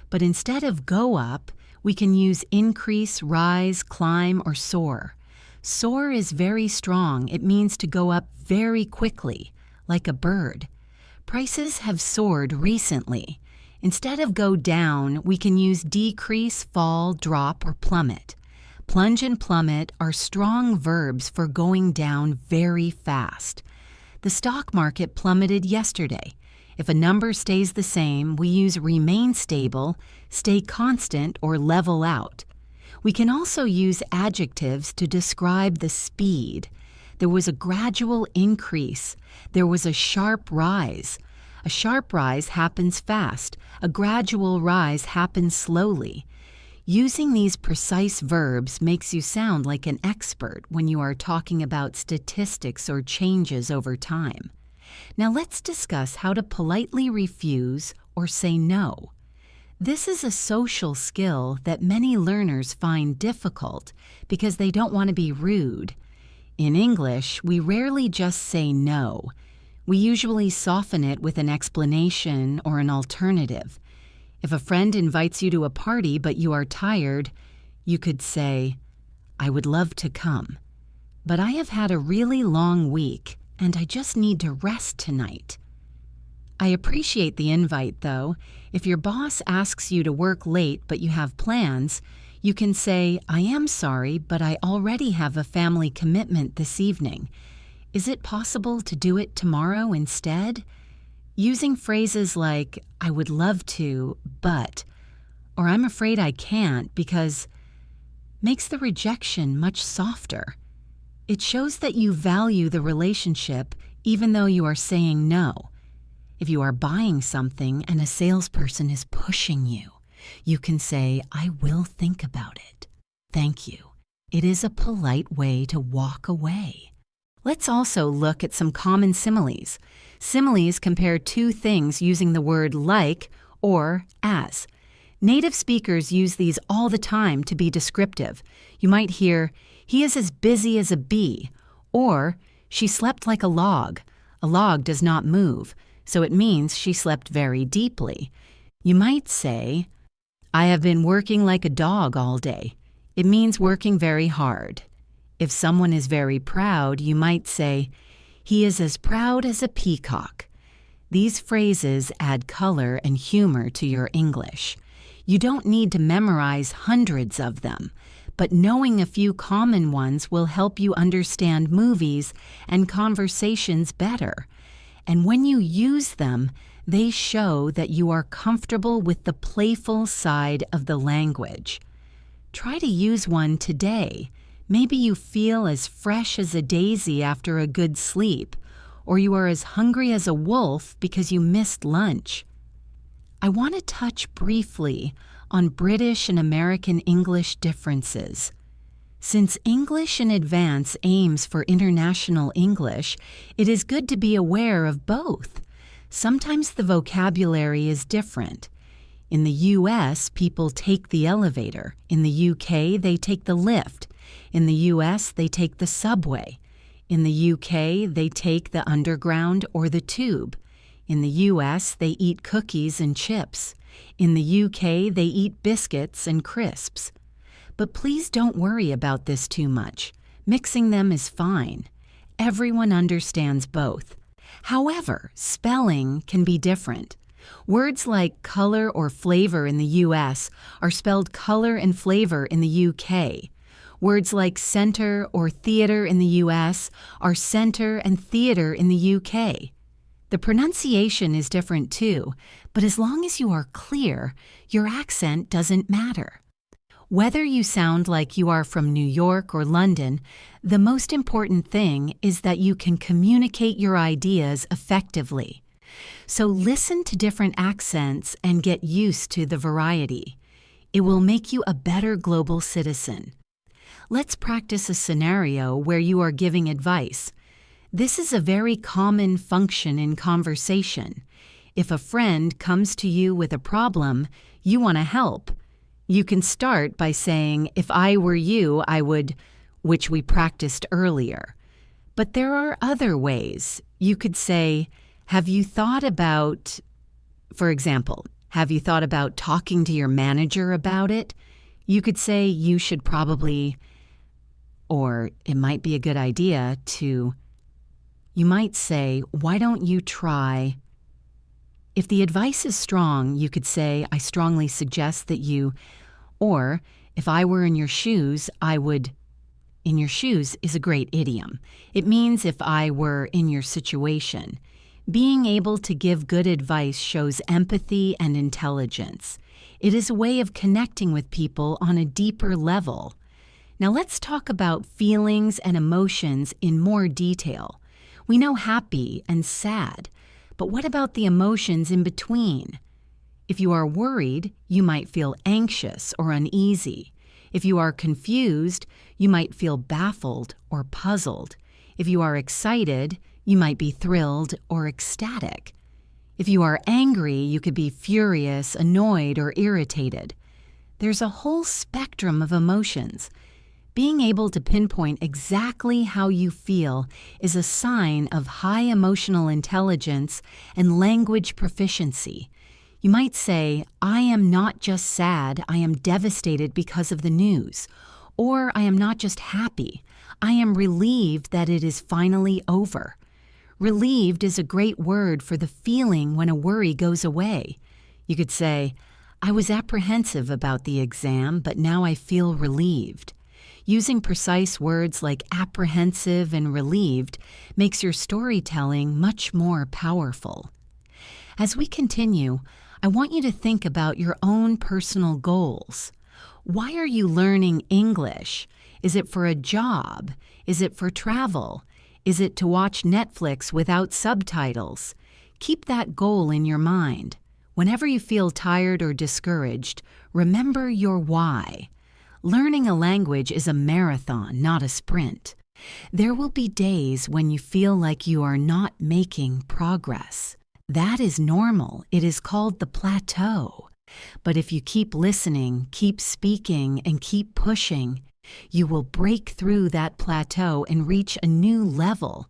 but instead of go up, we can use increase, rise, climb, or soar. Soar is very strong. It means to go up very quickly, like a bird. Prices have soared recently. Instead of go down, we can use decrease, fall, drop, or plummet. Plunge and plummet are strong verbs for going down very fast. The stock market plummeted yesterday. If a number stays the same, we use remain stable, stay constant, or level out. We can also use adjectives to describe the speed. There was a gradual increase. There was a sharp rise. A sharp rise happens fast. A gradual rise happens slowly. Using these precise verbs makes you sound like an expert when you are talking about statistics or changes over time. Now let's discuss how to politely refuse or say no. This is a social skill that many learners find difficult because they don't want to be rude. In English, we rarely just say no. We usually soften it with an explanation or an alternative. If a friend invites you to a party but you are tired, you could say, "I would love to come, but I have had a really long week and I just need to rest tonight." I appreciate the invite, though. If your boss asks you to work late but you have plans, you can say, "I am sorry, but I already have a family commitment this evening. Is it possible to do it tomorrow instead?" Using phrases like, "I would love to, but," or "I'm afraid I can't because," makes the rejection much softer. It shows that you value the relationship even though you are saying no. If you are buying something and a salesperson is pushing you, you can say, "I will think about it. Thank you." It is a polite way to walk away. Let's also look at some common similes. Similes compare two things using the word like or as. Native speakers use these all the time to be descriptive. You might hear, "He is as busy as a bee," or "She slept like a log." A log does not move, so it means she slept very deeply. You might say, "I have been working like a dog all day." It means working very hard. If someone is very proud, you might say, "He is as proud as a peacock." These phrases add color and humor to your English. You don't need to memorize hundreds of them, but knowing a few common ones will help you understand movies and conversations better. And when you use them, they show that you are comfortable with the playful side of the language. Try to use one today. Maybe you feel as fresh as a daisy after a good sleep, or you are as hungry as a wolf because you missed lunch. I want to touch briefly on British and American English differences. Since English in Advance aims for international English, it is good to be aware of both. Sometimes the vocabulary is different. In the US, people take the elevator. In the UK, they take the lift. In the US, they take the subway. In the UK, they take the underground or the tube. In the US, they eat cookies and chips. In the UK, they eat biscuits and crisps. But please don't worry about this too much. Mixing them is fine. Everyone understands both. However, spelling can be different. Words like color or flavor in the US are spelled color and flavor in the UK. Words like center or theater in the US are center and theater in the UK. The pronunciation is different too, but as long as you are clear, your accent doesn't matter. Whether you sound like you are from New York or London, the most important thing is that you can communicate your ideas effectively. So listen to different accents and get used to the variety. It will make you a better global citizen. Let's practice a scenario where you are giving advice. This is a very common function in conversation. If a friend comes to you with a problem, you want to help. You can start by saying, "If I were you, I would," which we practiced earlier. But there are other ways. You could say, "Have you thought about," for example, "have you thought about talking to your manager about it?" You could say, "You should probably," or it might be a good idea to, you might say, "Why don't you try?" If the advice is strong, you could say, "I strongly suggest that you," or, "If I were in your shoes, I would." In your shoes is a great idiom. It means if I were in your situation. Being able to give good advice shows empathy and intelligence. It is a way of connecting with people on a deeper level. Now let's talk about feelings and emotions in more detail. We know happy and sad, but what about the emotions in between? If you are worried, you might feel anxious or uneasy. If you are confused, you might feel baffled or puzzled. If you are excited, you might be thrilled or ecstatic. If you are angry, you could be furious, annoyed, or irritated. There's a whole spectrum of emotions. Being able to pinpoint exactly how you feel is a sign of high emotional intelligence and language proficiency. You might say, "I am not just sad, I am devastated because of the news." Or, "I am not just happy, I am relieved that it is finally over." Relieved is a great word for the feeling when a worry goes away. You could say, "I was apprehensive about the exam, but now I feel relieved." Using precise words like apprehensive and relieved makes your storytelling much more powerful. As we continue, I want you to think about your own personal goals. Why are you learning English? Is it for a job? Is it for travel? Is it to watch Netflix without subtitles? Keep that goal in your mind. Whenever you feel tired or discouraged, remember your why. Learning a language is a marathon, not a sprint. There will be days when you feel like you are not making progress. That is normal. It is called the plateau. But if you keep listening, keep speaking, and keep pushing, you will break through that plateau and reach a new level.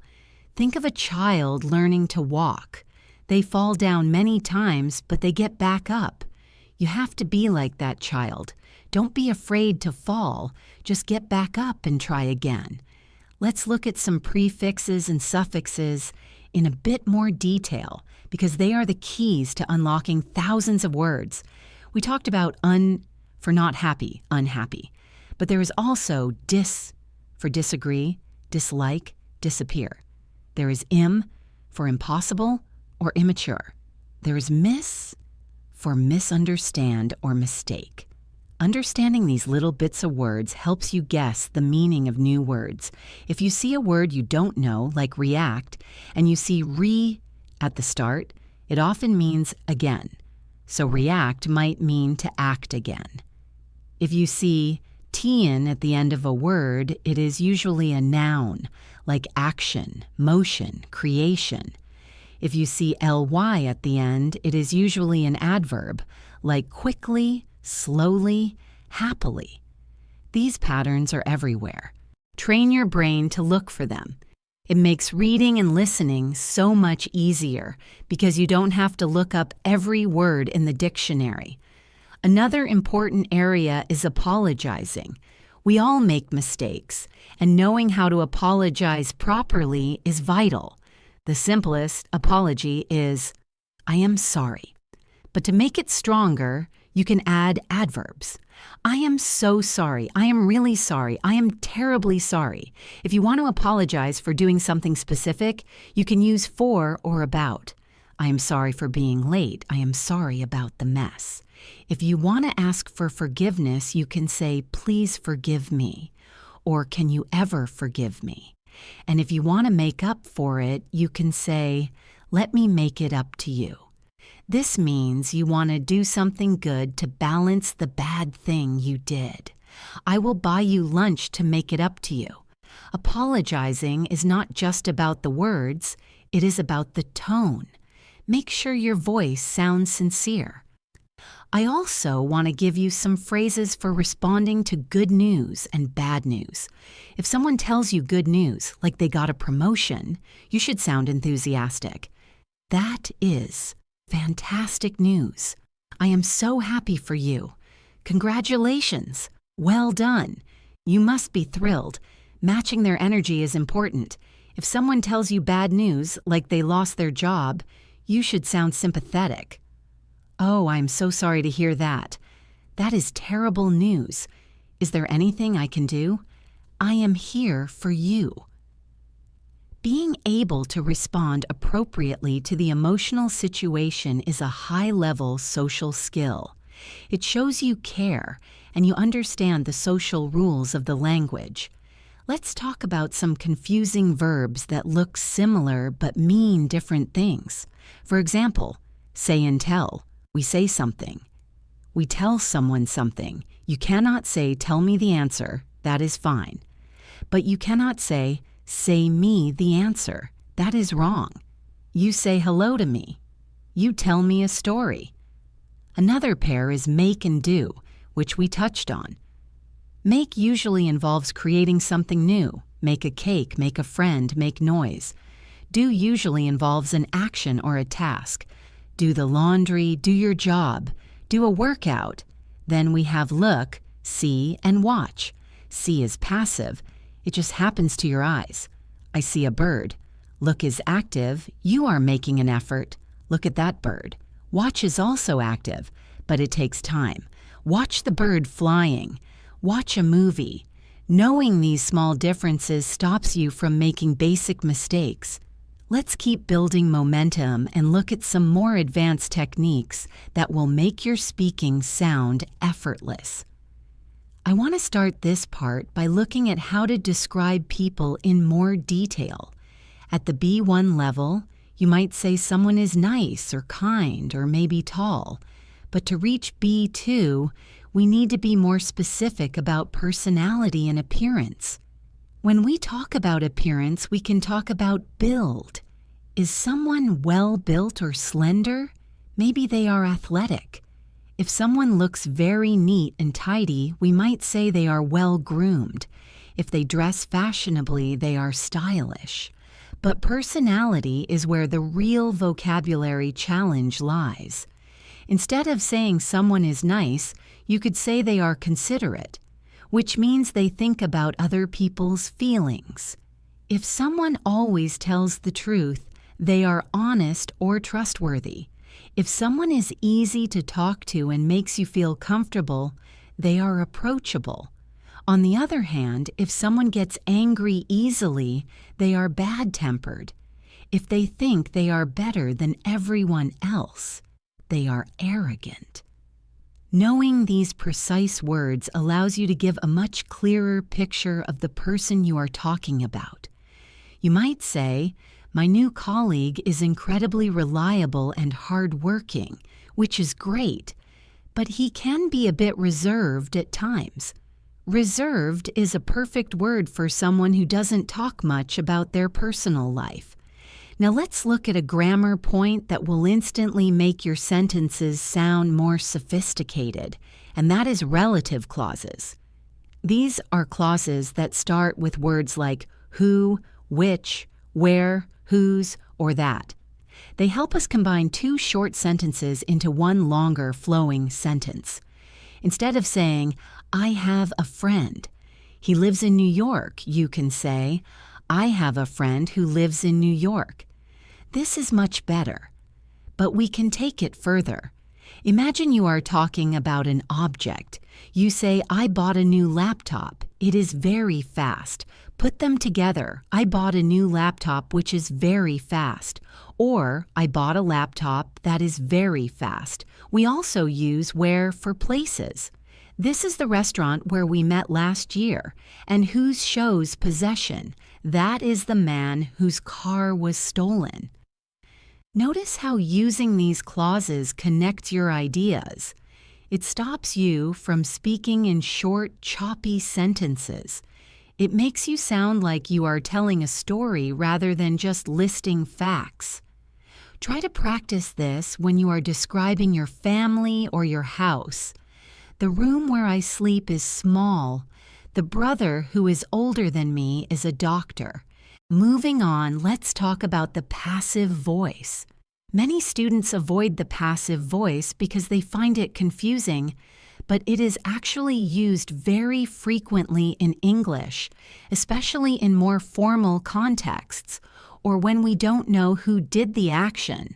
Think of a child learning to walk. They fall down many times, but they get back up. You have to be like that child. Don't be afraid to fall. Just get back up and try again. Let's look at some prefixes and suffixes in a bit more detail because they are the keys to unlocking thousands of words. We talked about for not happy, unhappy. But there is also dis for disagree, dislike, disappear. There is im for impossible or immature. There is miss for misunderstand or mistake. Understanding these little bits of words helps you guess the meaning of new words. If you see a word you don't know, like react, and you see re at the start, it often means again. So react might mean to act again. If you see "tien" at the end of a word, it is usually a noun, like action, motion, creation. If you see "ly" at the end, it is usually an adverb, like quickly, slowly, happily. These patterns are everywhere. Train your brain to look for them. It makes reading and listening so much easier because you don't have to look up every word in the dictionary. Another important area is apologizing. We all make mistakes, and knowing how to apologize properly is vital. The simplest apology is, "I am sorry." But to make it stronger, you can add adverbs. "I am so sorry. I am really sorry. I am terribly sorry." If you want to apologize for doing something specific, you can use for or about. "I am sorry for being late. I am sorry about the mess." If you want to ask for forgiveness, you can say, "Please forgive me," or "Can you ever forgive me?" And if you want to make up for it, you can say, "Let me make it up to you." This means you want to do something good to balance the bad thing you did. I will buy you lunch to make it up to you. Apologizing is not just about the words, it is about the tone. Make sure your voice sounds sincere. I also want to give you some phrases for responding to good news and bad news. If someone tells you good news, like they got a promotion, you should sound enthusiastic. That is fantastic news. I am so happy for you. Congratulations. Well done. You must be thrilled. Matching their energy is important. If someone tells you bad news, like they lost their job, you should sound sympathetic. Oh, I'm so sorry to hear that. That is terrible news. Is there anything I can do? I am here for you. Being able to respond appropriately to the emotional situation is a high-level social skill. It shows you care and you understand the social rules of the language. Let's talk about some confusing verbs that look similar but mean different things. For example, say and tell. We say something. We tell someone something. You cannot say, tell me the answer. That is fine. But you cannot say me the answer. That is wrong. You say hello to me. You tell me a story. Another pair is make and do, which we touched on. Make usually involves creating something new. Make a cake, make a friend, make noise. Do usually involves an action or a task. Do the laundry, do your job, do a workout. Then we have look, see, and watch. See is passive. It just happens to your eyes. I see a bird. Look is active. You are making an effort. Look at that bird. Watch is also active, but it takes time. Watch the bird flying. Watch a movie. Knowing these small differences stops you from making basic mistakes. Let's keep building momentum and look at some more advanced techniques that will make your speaking sound effortless. I want to start this part by looking at how to describe people in more detail. At the B1 level, you might say someone is nice or kind or maybe tall. But to reach B2, we need to be more specific about personality and appearance. When we talk about appearance, we can talk about build. Is someone well-built or slender? Maybe they are athletic. If someone looks very neat and tidy, we might say they are well-groomed. If they dress fashionably, they are stylish. But personality is where the real vocabulary challenge lies. Instead of saying someone is nice, you could say they are considerate, which means they think about other people's feelings. If someone always tells the truth, they are honest or trustworthy. If someone is easy to talk to and makes you feel comfortable, they are approachable. On the other hand, if someone gets angry easily, they are bad-tempered. If they think they are better than everyone else, they are arrogant. Knowing these precise words allows you to give a much clearer picture of the person you are talking about. You might say, my new colleague is incredibly reliable and hardworking, which is great, but he can be a bit reserved at times. Reserved is a perfect word for someone who doesn't talk much about their personal life. Now let's look at a grammar point that will instantly make your sentences sound more sophisticated, and that is relative clauses. These are clauses that start with words like who, which, where, whose, or that. They help us combine two short sentences into one longer flowing sentence. Instead of saying, I have a friend, he lives in New York, you can say, I have a friend who lives in New York. This is much better, but we can take it further. Imagine you are talking about an object. You say, I bought a new laptop. It is very fast. Put them together. I bought a new laptop which is very fast. Or, I bought a laptop that is very fast. We also use where for places. This is the restaurant where we met last year, and whose shows possession. That is the man whose car was stolen. Notice how using these clauses connect your ideas. It stops you from speaking in short, choppy sentences. It makes you sound like you are telling a story rather than just listing facts. Try to practice this when you are describing your family or your house. The room where I sleep is small. The brother who is older than me is a doctor. Moving on, let's talk about the passive voice. Many students avoid the passive voice because they find it confusing, but it is actually used very frequently in English, especially in more formal contexts, or when we don't know who did the action.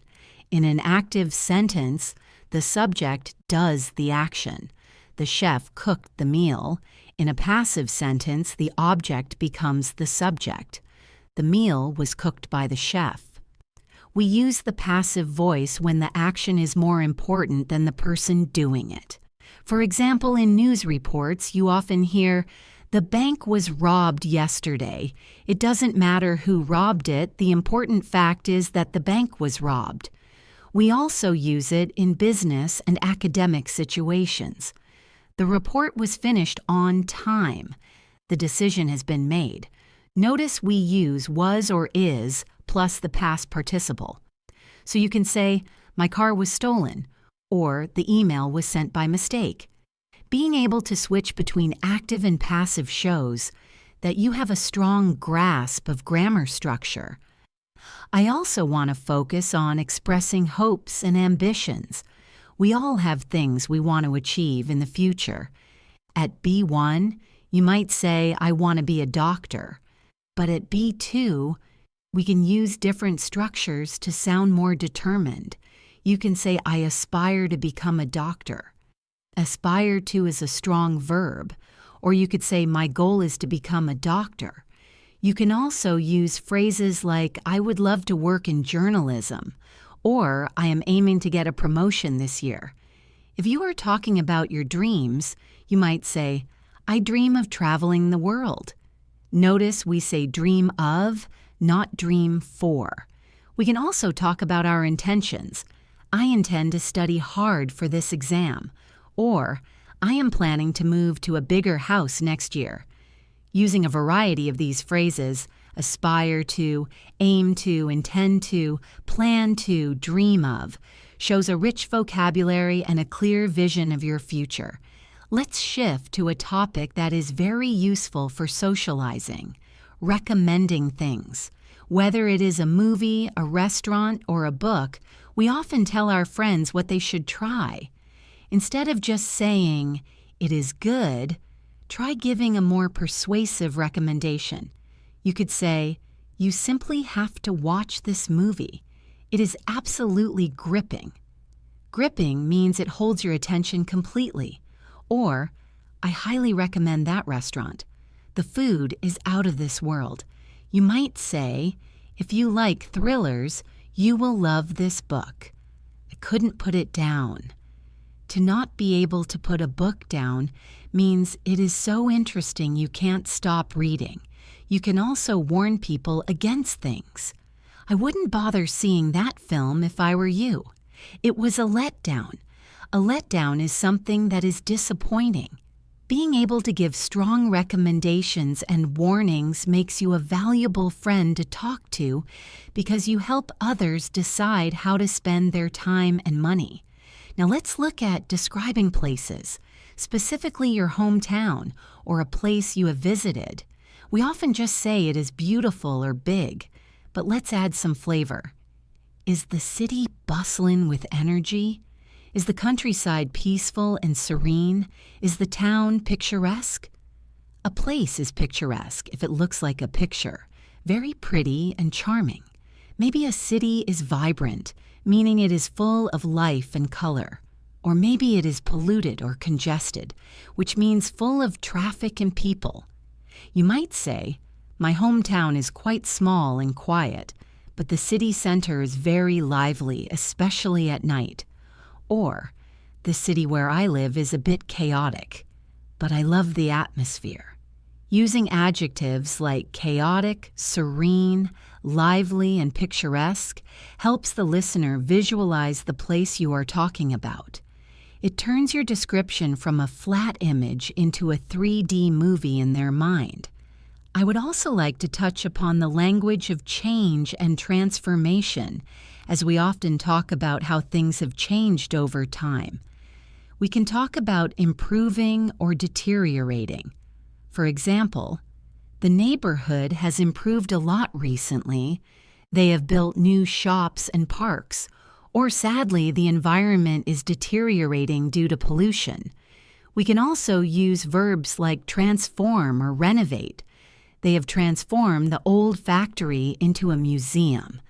In an active sentence, the subject does the action. The chef cooked the meal. In a passive sentence, the object becomes the subject. The meal was cooked by the chef. We use the passive voice when the action is more important than the person doing it. For example, in news reports, you often hear, "The bank was robbed yesterday. It doesn't matter who robbed it. The important fact is that the bank was robbed." We also use it in business and academic situations. The report was finished on time. The decision has been made. Notice we use was or is plus the past participle. So you can say, "My car was stolen," or "The email was sent by mistake." Being able to switch between active and passive shows that you have a strong grasp of grammar structure. I also want to focus on expressing hopes and ambitions. We all have things we want to achieve in the future. At B1, you might say, "I want to be a doctor." But at B2, we can use different structures to sound more determined. You can say, "I aspire to become a doctor." Aspire to is a strong verb. Or you could say, "My goal is to become a doctor." You can also use phrases like, "I would love to work in journalism," or "I am aiming to get a promotion this year." If you are talking about your dreams, you might say, "I dream of traveling the world." Notice we say dream of, not dream for. We can also talk about our intentions. "I intend to study hard for this exam," or "I am planning to move to a bigger house next year." Using a variety of these phrases, aspire to, aim to, intend to, plan to, dream of, shows a rich vocabulary and a clear vision of your future. Let's shift to a topic that is very useful for socializing, recommending things. Whether it is a movie, a restaurant, or a book, we often tell our friends what they should try. Instead of just saying, "It is good," try giving a more persuasive recommendation. You could say, "You simply have to watch this movie. It is absolutely gripping." Gripping means it holds your attention completely. Or, "I highly recommend that restaurant. The food is out of this world." You might say, "If you like thrillers, you will love this book." I couldn't put it down. To not be able to put a book down means it is so interesting you can't stop reading. You can also warn people against things. "I wouldn't bother seeing that film if I were you. It was a letdown." A letdown is something that is disappointing. Being able to give strong recommendations and warnings makes you a valuable friend to talk to because you help others decide how to spend their time and money. Now let's look at describing places, specifically your hometown or a place you have visited. We often just say it is beautiful or big, but let's add some flavor. Is the city bustling with energy? Is the countryside peaceful and serene? Is the town picturesque? A place is picturesque if it looks like a picture, very pretty and charming. Maybe a city is vibrant, meaning it is full of life and color. Or maybe it is polluted or congested, which means full of traffic and people. You might say, "My hometown is quite small and quiet, but the city center is very lively, especially at night." Or, "The city where I live is a bit chaotic, but I love the atmosphere." Using adjectives like chaotic, serene, lively, and picturesque helps the listener visualize the place you are talking about. It turns your description from a flat image into a 3D movie in their mind. I would also like to touch upon the language of change and transformation, as we often talk about how things have changed over time. We can talk about improving or deteriorating. For example, the neighborhood has improved a lot recently. They have built new shops and parks. Or sadly, the environment is deteriorating due to pollution. We can also use verbs like transform or renovate. They have transformed the old factory into a museum.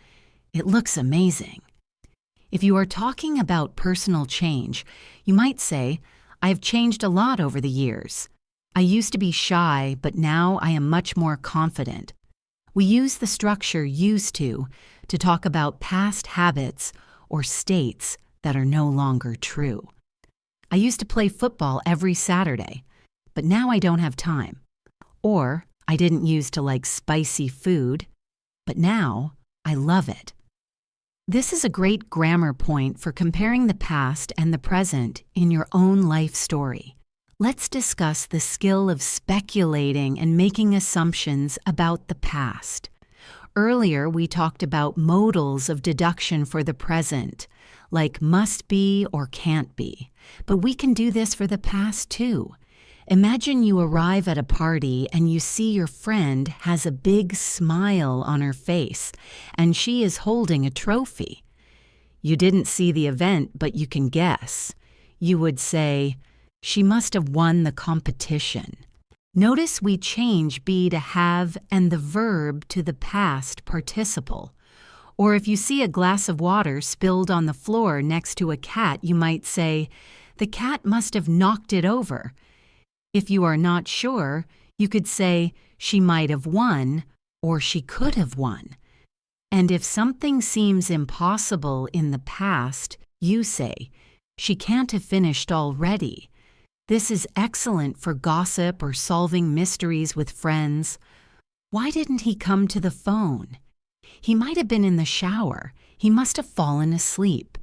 It looks amazing. If you are talking about personal change, you might say, I have changed a lot over the years. I used to be shy, but now I am much more confident. We use the structure used to talk about past habits or states that are no longer true. I used to play football every Saturday, but now I don't have time. Or I didn't used to like spicy food, but now I love it. This is a great grammar point for comparing the past and the present in your own life story. Let's discuss the skill of speculating and making assumptions about the past. Earlier, we talked about modals of deduction for the present, like must be or can't be. But we can do this for the past too. Imagine you arrive at a party and you see your friend has a big smile on her face, and she is holding a trophy. You didn't see the event, but you can guess. You would say, she must have won the competition. Notice we change be to have and the verb to the past participle. Or if you see a glass of water spilled on the floor next to a cat, you might say, the cat must have knocked it over. If you are not sure, you could say, she might have won or she could have won. And if something seems impossible in the past, you say, she can't have finished already. This is excellent for gossip or solving mysteries with friends. Why didn't he come to the phone? He might have been in the shower. He must have fallen asleep.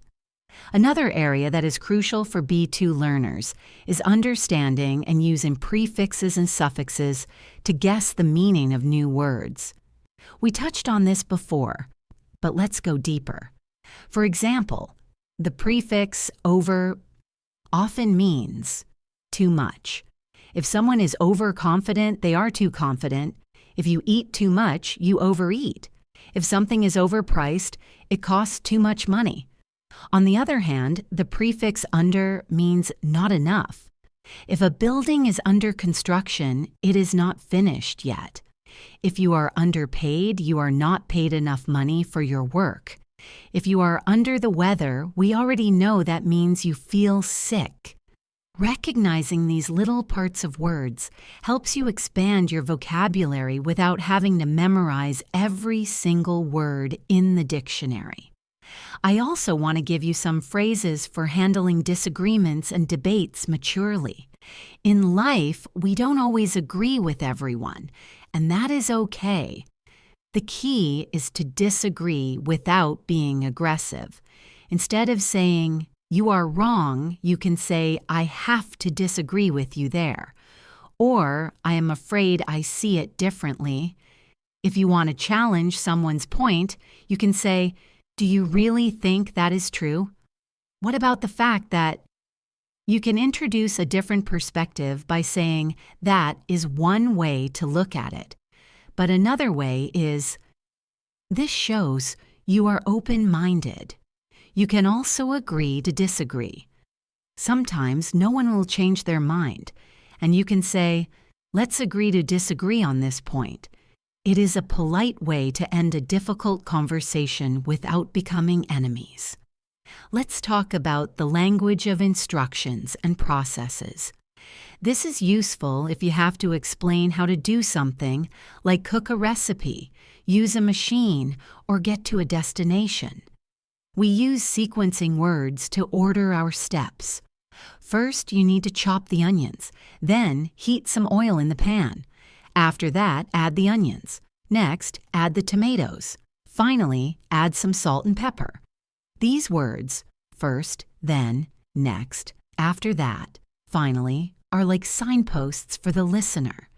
Another area that is crucial for B2 learners is understanding and using prefixes and suffixes to guess the meaning of new words. We touched on this before, but let's go deeper. For example, the prefix over often means too much. If someone is overconfident, they are too confident. If you eat too much, you overeat. If something is overpriced, it costs too much money. On the other hand, the prefix under means not enough. If a building is under construction, it is not finished yet. If you are underpaid, you are not paid enough money for your work. If you are under the weather, we already know that means you feel sick. Recognizing these little parts of words helps you expand your vocabulary without having to memorize every single word in the dictionary. I also want to give you some phrases for handling disagreements and debates maturely. In life, we don't always agree with everyone, and that is okay. The key is to disagree without being aggressive. Instead of saying, you are wrong, you can say, I have to disagree with you there. Or, I am afraid I see it differently. If you want to challenge someone's point, you can say, do you really think that is true? What about the fact that you can introduce a different perspective by saying that is one way to look at it, but another way is, this shows you are open-minded. You can also agree to disagree. Sometimes no one will change their mind, and you can say, let's agree to disagree on this point. It is a polite way to end a difficult conversation without becoming enemies. Let's talk about the language of instructions and processes. This is useful if you have to explain how to do something, like cook a recipe, use a machine, or get to a destination. We use sequencing words to order our steps. First, you need to chop the onions. Then, heat some oil in the pan. After that, add the onions. Next, add the tomatoes. Finally, add some salt and pepper. These words, first, then, next, After that, finally, are like signposts for the listener.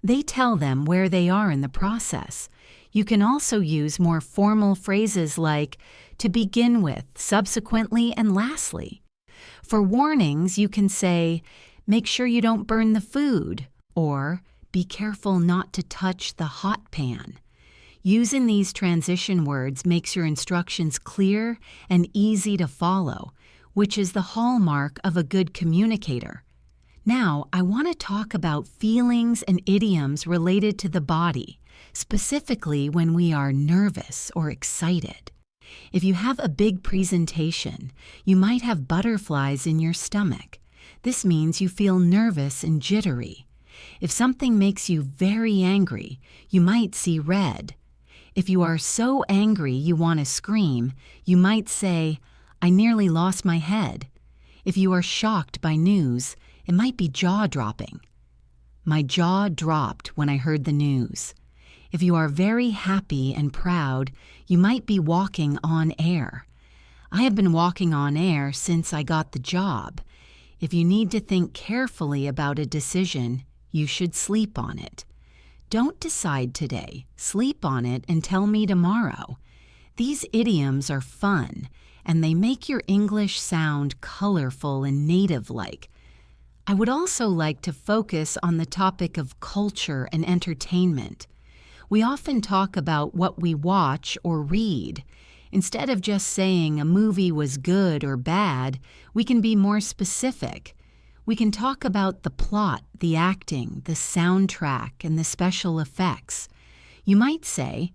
They tell them where they are in the process. You can also use more formal phrases like to begin with, subsequently, and lastly. For warnings, you can say, make sure you don't burn the food, or be careful not to touch the hot pan. Using these transition words makes your instructions clear and easy to follow, which is the hallmark of a good communicator. Now, I want to talk about feelings and idioms related to the body, specifically when we are nervous or excited. If you have a big presentation, you might have butterflies in your stomach. This means you feel nervous and jittery. If something makes you very angry, you might see red. If you are so angry you want to scream, you might say, I nearly lost my head. If you are shocked by news, it might be jaw-dropping. My jaw dropped when I heard the news. If you are very happy and proud, you might be walking on air. I have been walking on air since I got the job. If you need to think carefully about a decision, you should sleep on it. Don't decide today. Sleep on it and tell me tomorrow. These idioms are fun, and they make your English sound colorful and native-like. I would also like to focus on the topic of culture and entertainment. We often talk about what we watch or read. Instead of just saying a movie was good or bad, we can be more specific. We can talk about the plot, the acting, the soundtrack, and the special effects. You might say,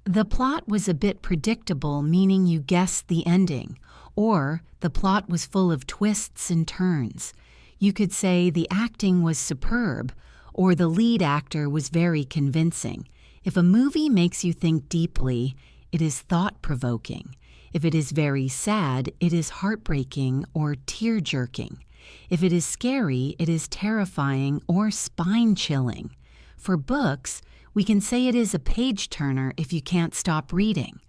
the plot was a bit predictable, meaning you guessed the ending, or the plot was full of twists and turns. You could say the acting was superb, or the lead actor was very convincing. If a movie makes you think deeply, it is thought-provoking. If it is very sad, it is heartbreaking or tear-jerking. If it is scary, it is terrifying or spine-chilling. For books, we can say it is a page-turner if you can't stop reading,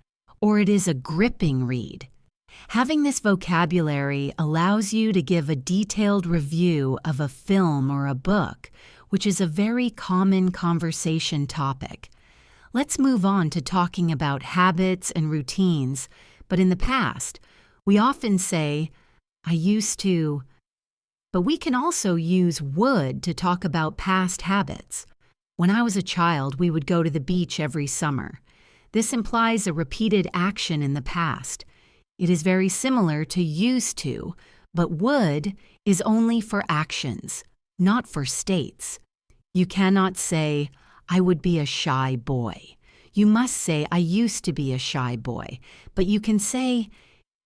or it is a gripping read. Having this vocabulary allows you to give a detailed review of a film or a book, which is a very common conversation topic. Let's move on to talking about habits and routines, but in the past, we often say, I used to, but we can also use would to talk about past habits. When I was a child, we would go to the beach every summer. This implies a repeated action in the past. It is very similar to used to, but would is only for actions, not for states. You cannot say, I would be a shy boy. You must say, I used to be a shy boy. But you can say,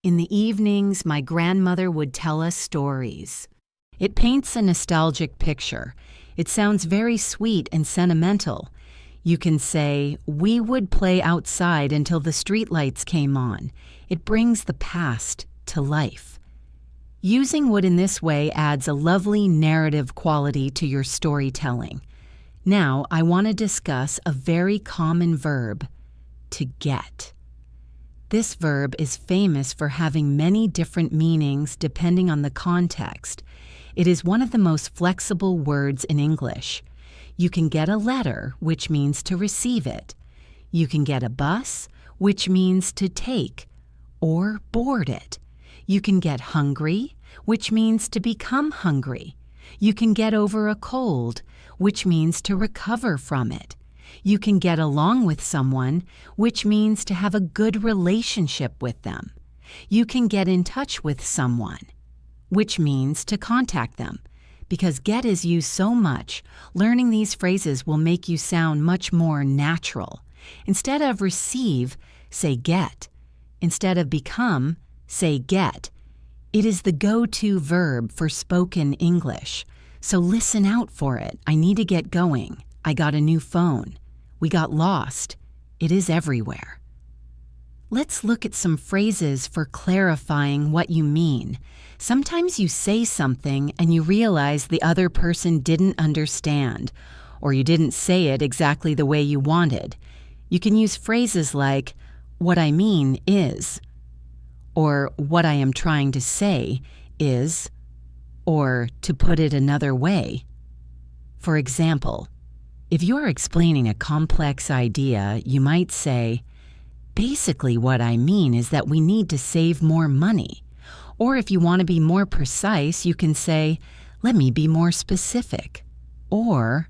in the evenings, my grandmother would tell us stories. It paints a nostalgic picture. It sounds very sweet and sentimental. You can say, we would play outside until the streetlights came on. It brings the past to life. Using would in this way adds a lovely narrative quality to your storytelling. Now, I want to discuss a very common verb, to get. This verb is famous for having many different meanings depending on the context. It is one of the most flexible words in English. You can get a letter, which means to receive it. You can get a bus, which means to take or board it. You can get hungry, which means to become hungry. You can get over a cold, which means to recover from it. You can get along with someone, which means to have a good relationship with them. You can get in touch with someone, which means to contact them. Because get is used so much, learning these phrases will make you sound much more natural. Instead of receive, say get. Instead of become, say get. It is the go-to verb for spoken English. So listen out for it. I need to get going. I got a new phone. We got lost. It is everywhere. Let's look at some phrases for clarifying what you mean. Sometimes you say something and you realize the other person didn't understand, or you didn't say it exactly the way you wanted. You can use phrases like, what I mean is, or what I am trying to say is, Or, to put it another way, for example, if you are explaining a complex idea, you might say, basically what I mean is that we need to save more money. Or if you want to be more precise, you can say, let me be more specific. Or,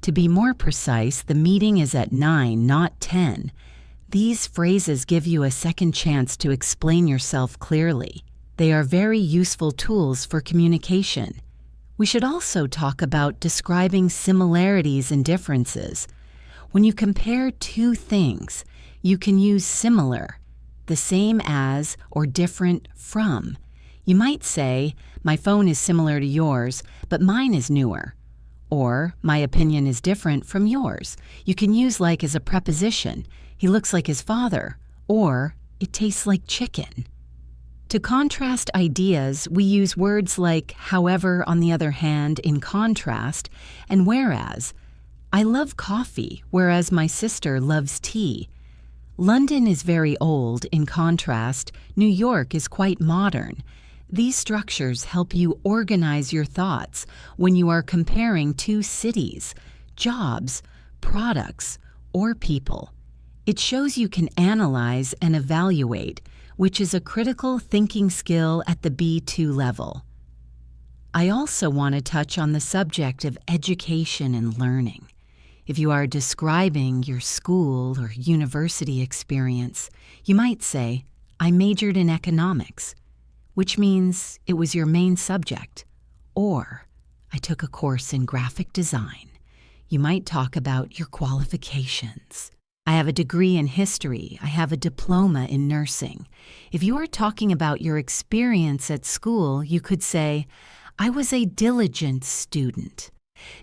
to be more precise, the meeting is at 9, not 10. These phrases give you a second chance to explain yourself clearly. They are very useful tools for communication. We should also talk about describing similarities and differences. When you compare two things, you can use similar, the same as, or different from. You might say, my phone is similar to yours, but mine is newer. Or, my opinion is different from yours. You can use like as a preposition. He looks like his father. Or, it tastes like chicken. To contrast ideas, we use words like however, on the other hand, in contrast, and whereas. I love coffee, whereas my sister loves tea. London is very old, in contrast, New York is quite modern. These structures help you organize your thoughts when you are comparing two cities, jobs, products, or people. It shows you can analyze and evaluate, which is a critical thinking skill at the B2 level. I also want to touch on the subject of education and learning. If you are describing your school or university experience, you might say, I majored in economics, which means it was your main subject. Or, I took a course in graphic design. You might talk about your qualifications. I have a degree in history. I have a diploma in nursing. If you are talking about your experience at school, you could say, I was a diligent student.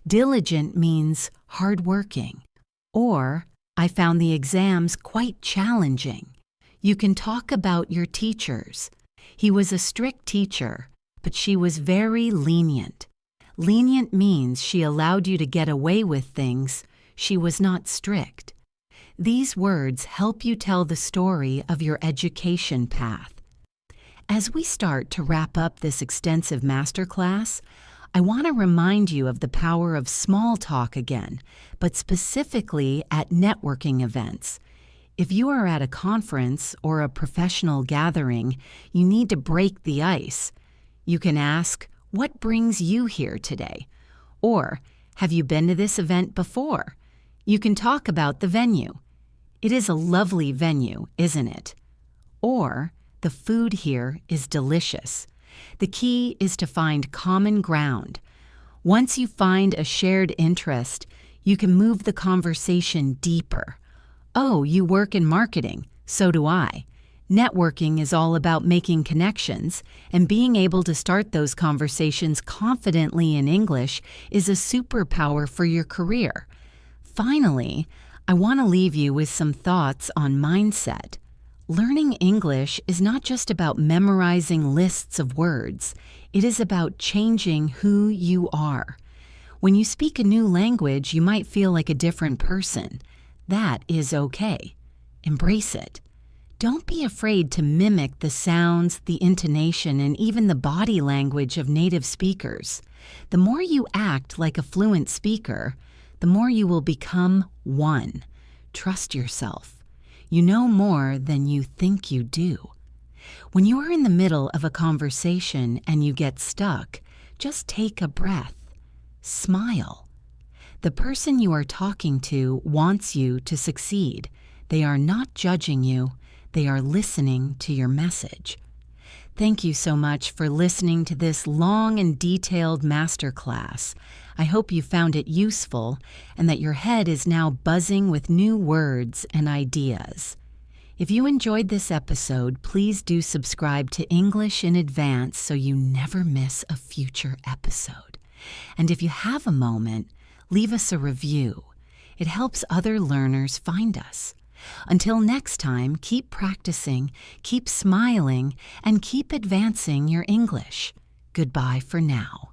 Diligent means hardworking. Or, I found the exams quite challenging. You can talk about your teachers. He was a strict teacher, but she was very lenient. Lenient means she allowed you to get away with things. She was not strict. These words help you tell the story of your education path. As we start to wrap up this extensive masterclass, I want to remind you of the power of small talk again, but specifically at networking events. If you are at a conference or a professional gathering, you need to break the ice. You can ask, what brings you here today? Or, have you been to this event before? You can talk about the venue. It is a lovely venue, isn't it? Or, the food here is delicious. The key is to find common ground. Once you find a shared interest, you can move the conversation deeper. Oh, you work in marketing. So do I. Networking is all about making connections, and being able to start those conversations confidently in English is a superpower for your career. Finally, I want to leave you with some thoughts on mindset. Learning English is not just about memorizing lists of words. It is about changing who you are. When you speak a new language, you might feel like a different person. That is okay. Embrace it. Don't be afraid to mimic the sounds, the intonation, and even the body language of native speakers. The more you act like a fluent speaker, the more you will become one. Trust yourself. You know more than you think you do. When you are in the middle of a conversation and you get stuck, just take a breath. Smile. The person you are talking to wants you to succeed. They are not judging you. They are listening to your message. Thank you so much for listening to this long and detailed masterclass. I hope you found it useful and that your head is now buzzing with new words and ideas. If you enjoyed this episode, please do subscribe to English in Advance so you never miss a future episode. And if you have a moment, leave us a review. It helps other learners find us. Until next time, keep practicing, keep smiling, and keep advancing your English. Goodbye for now.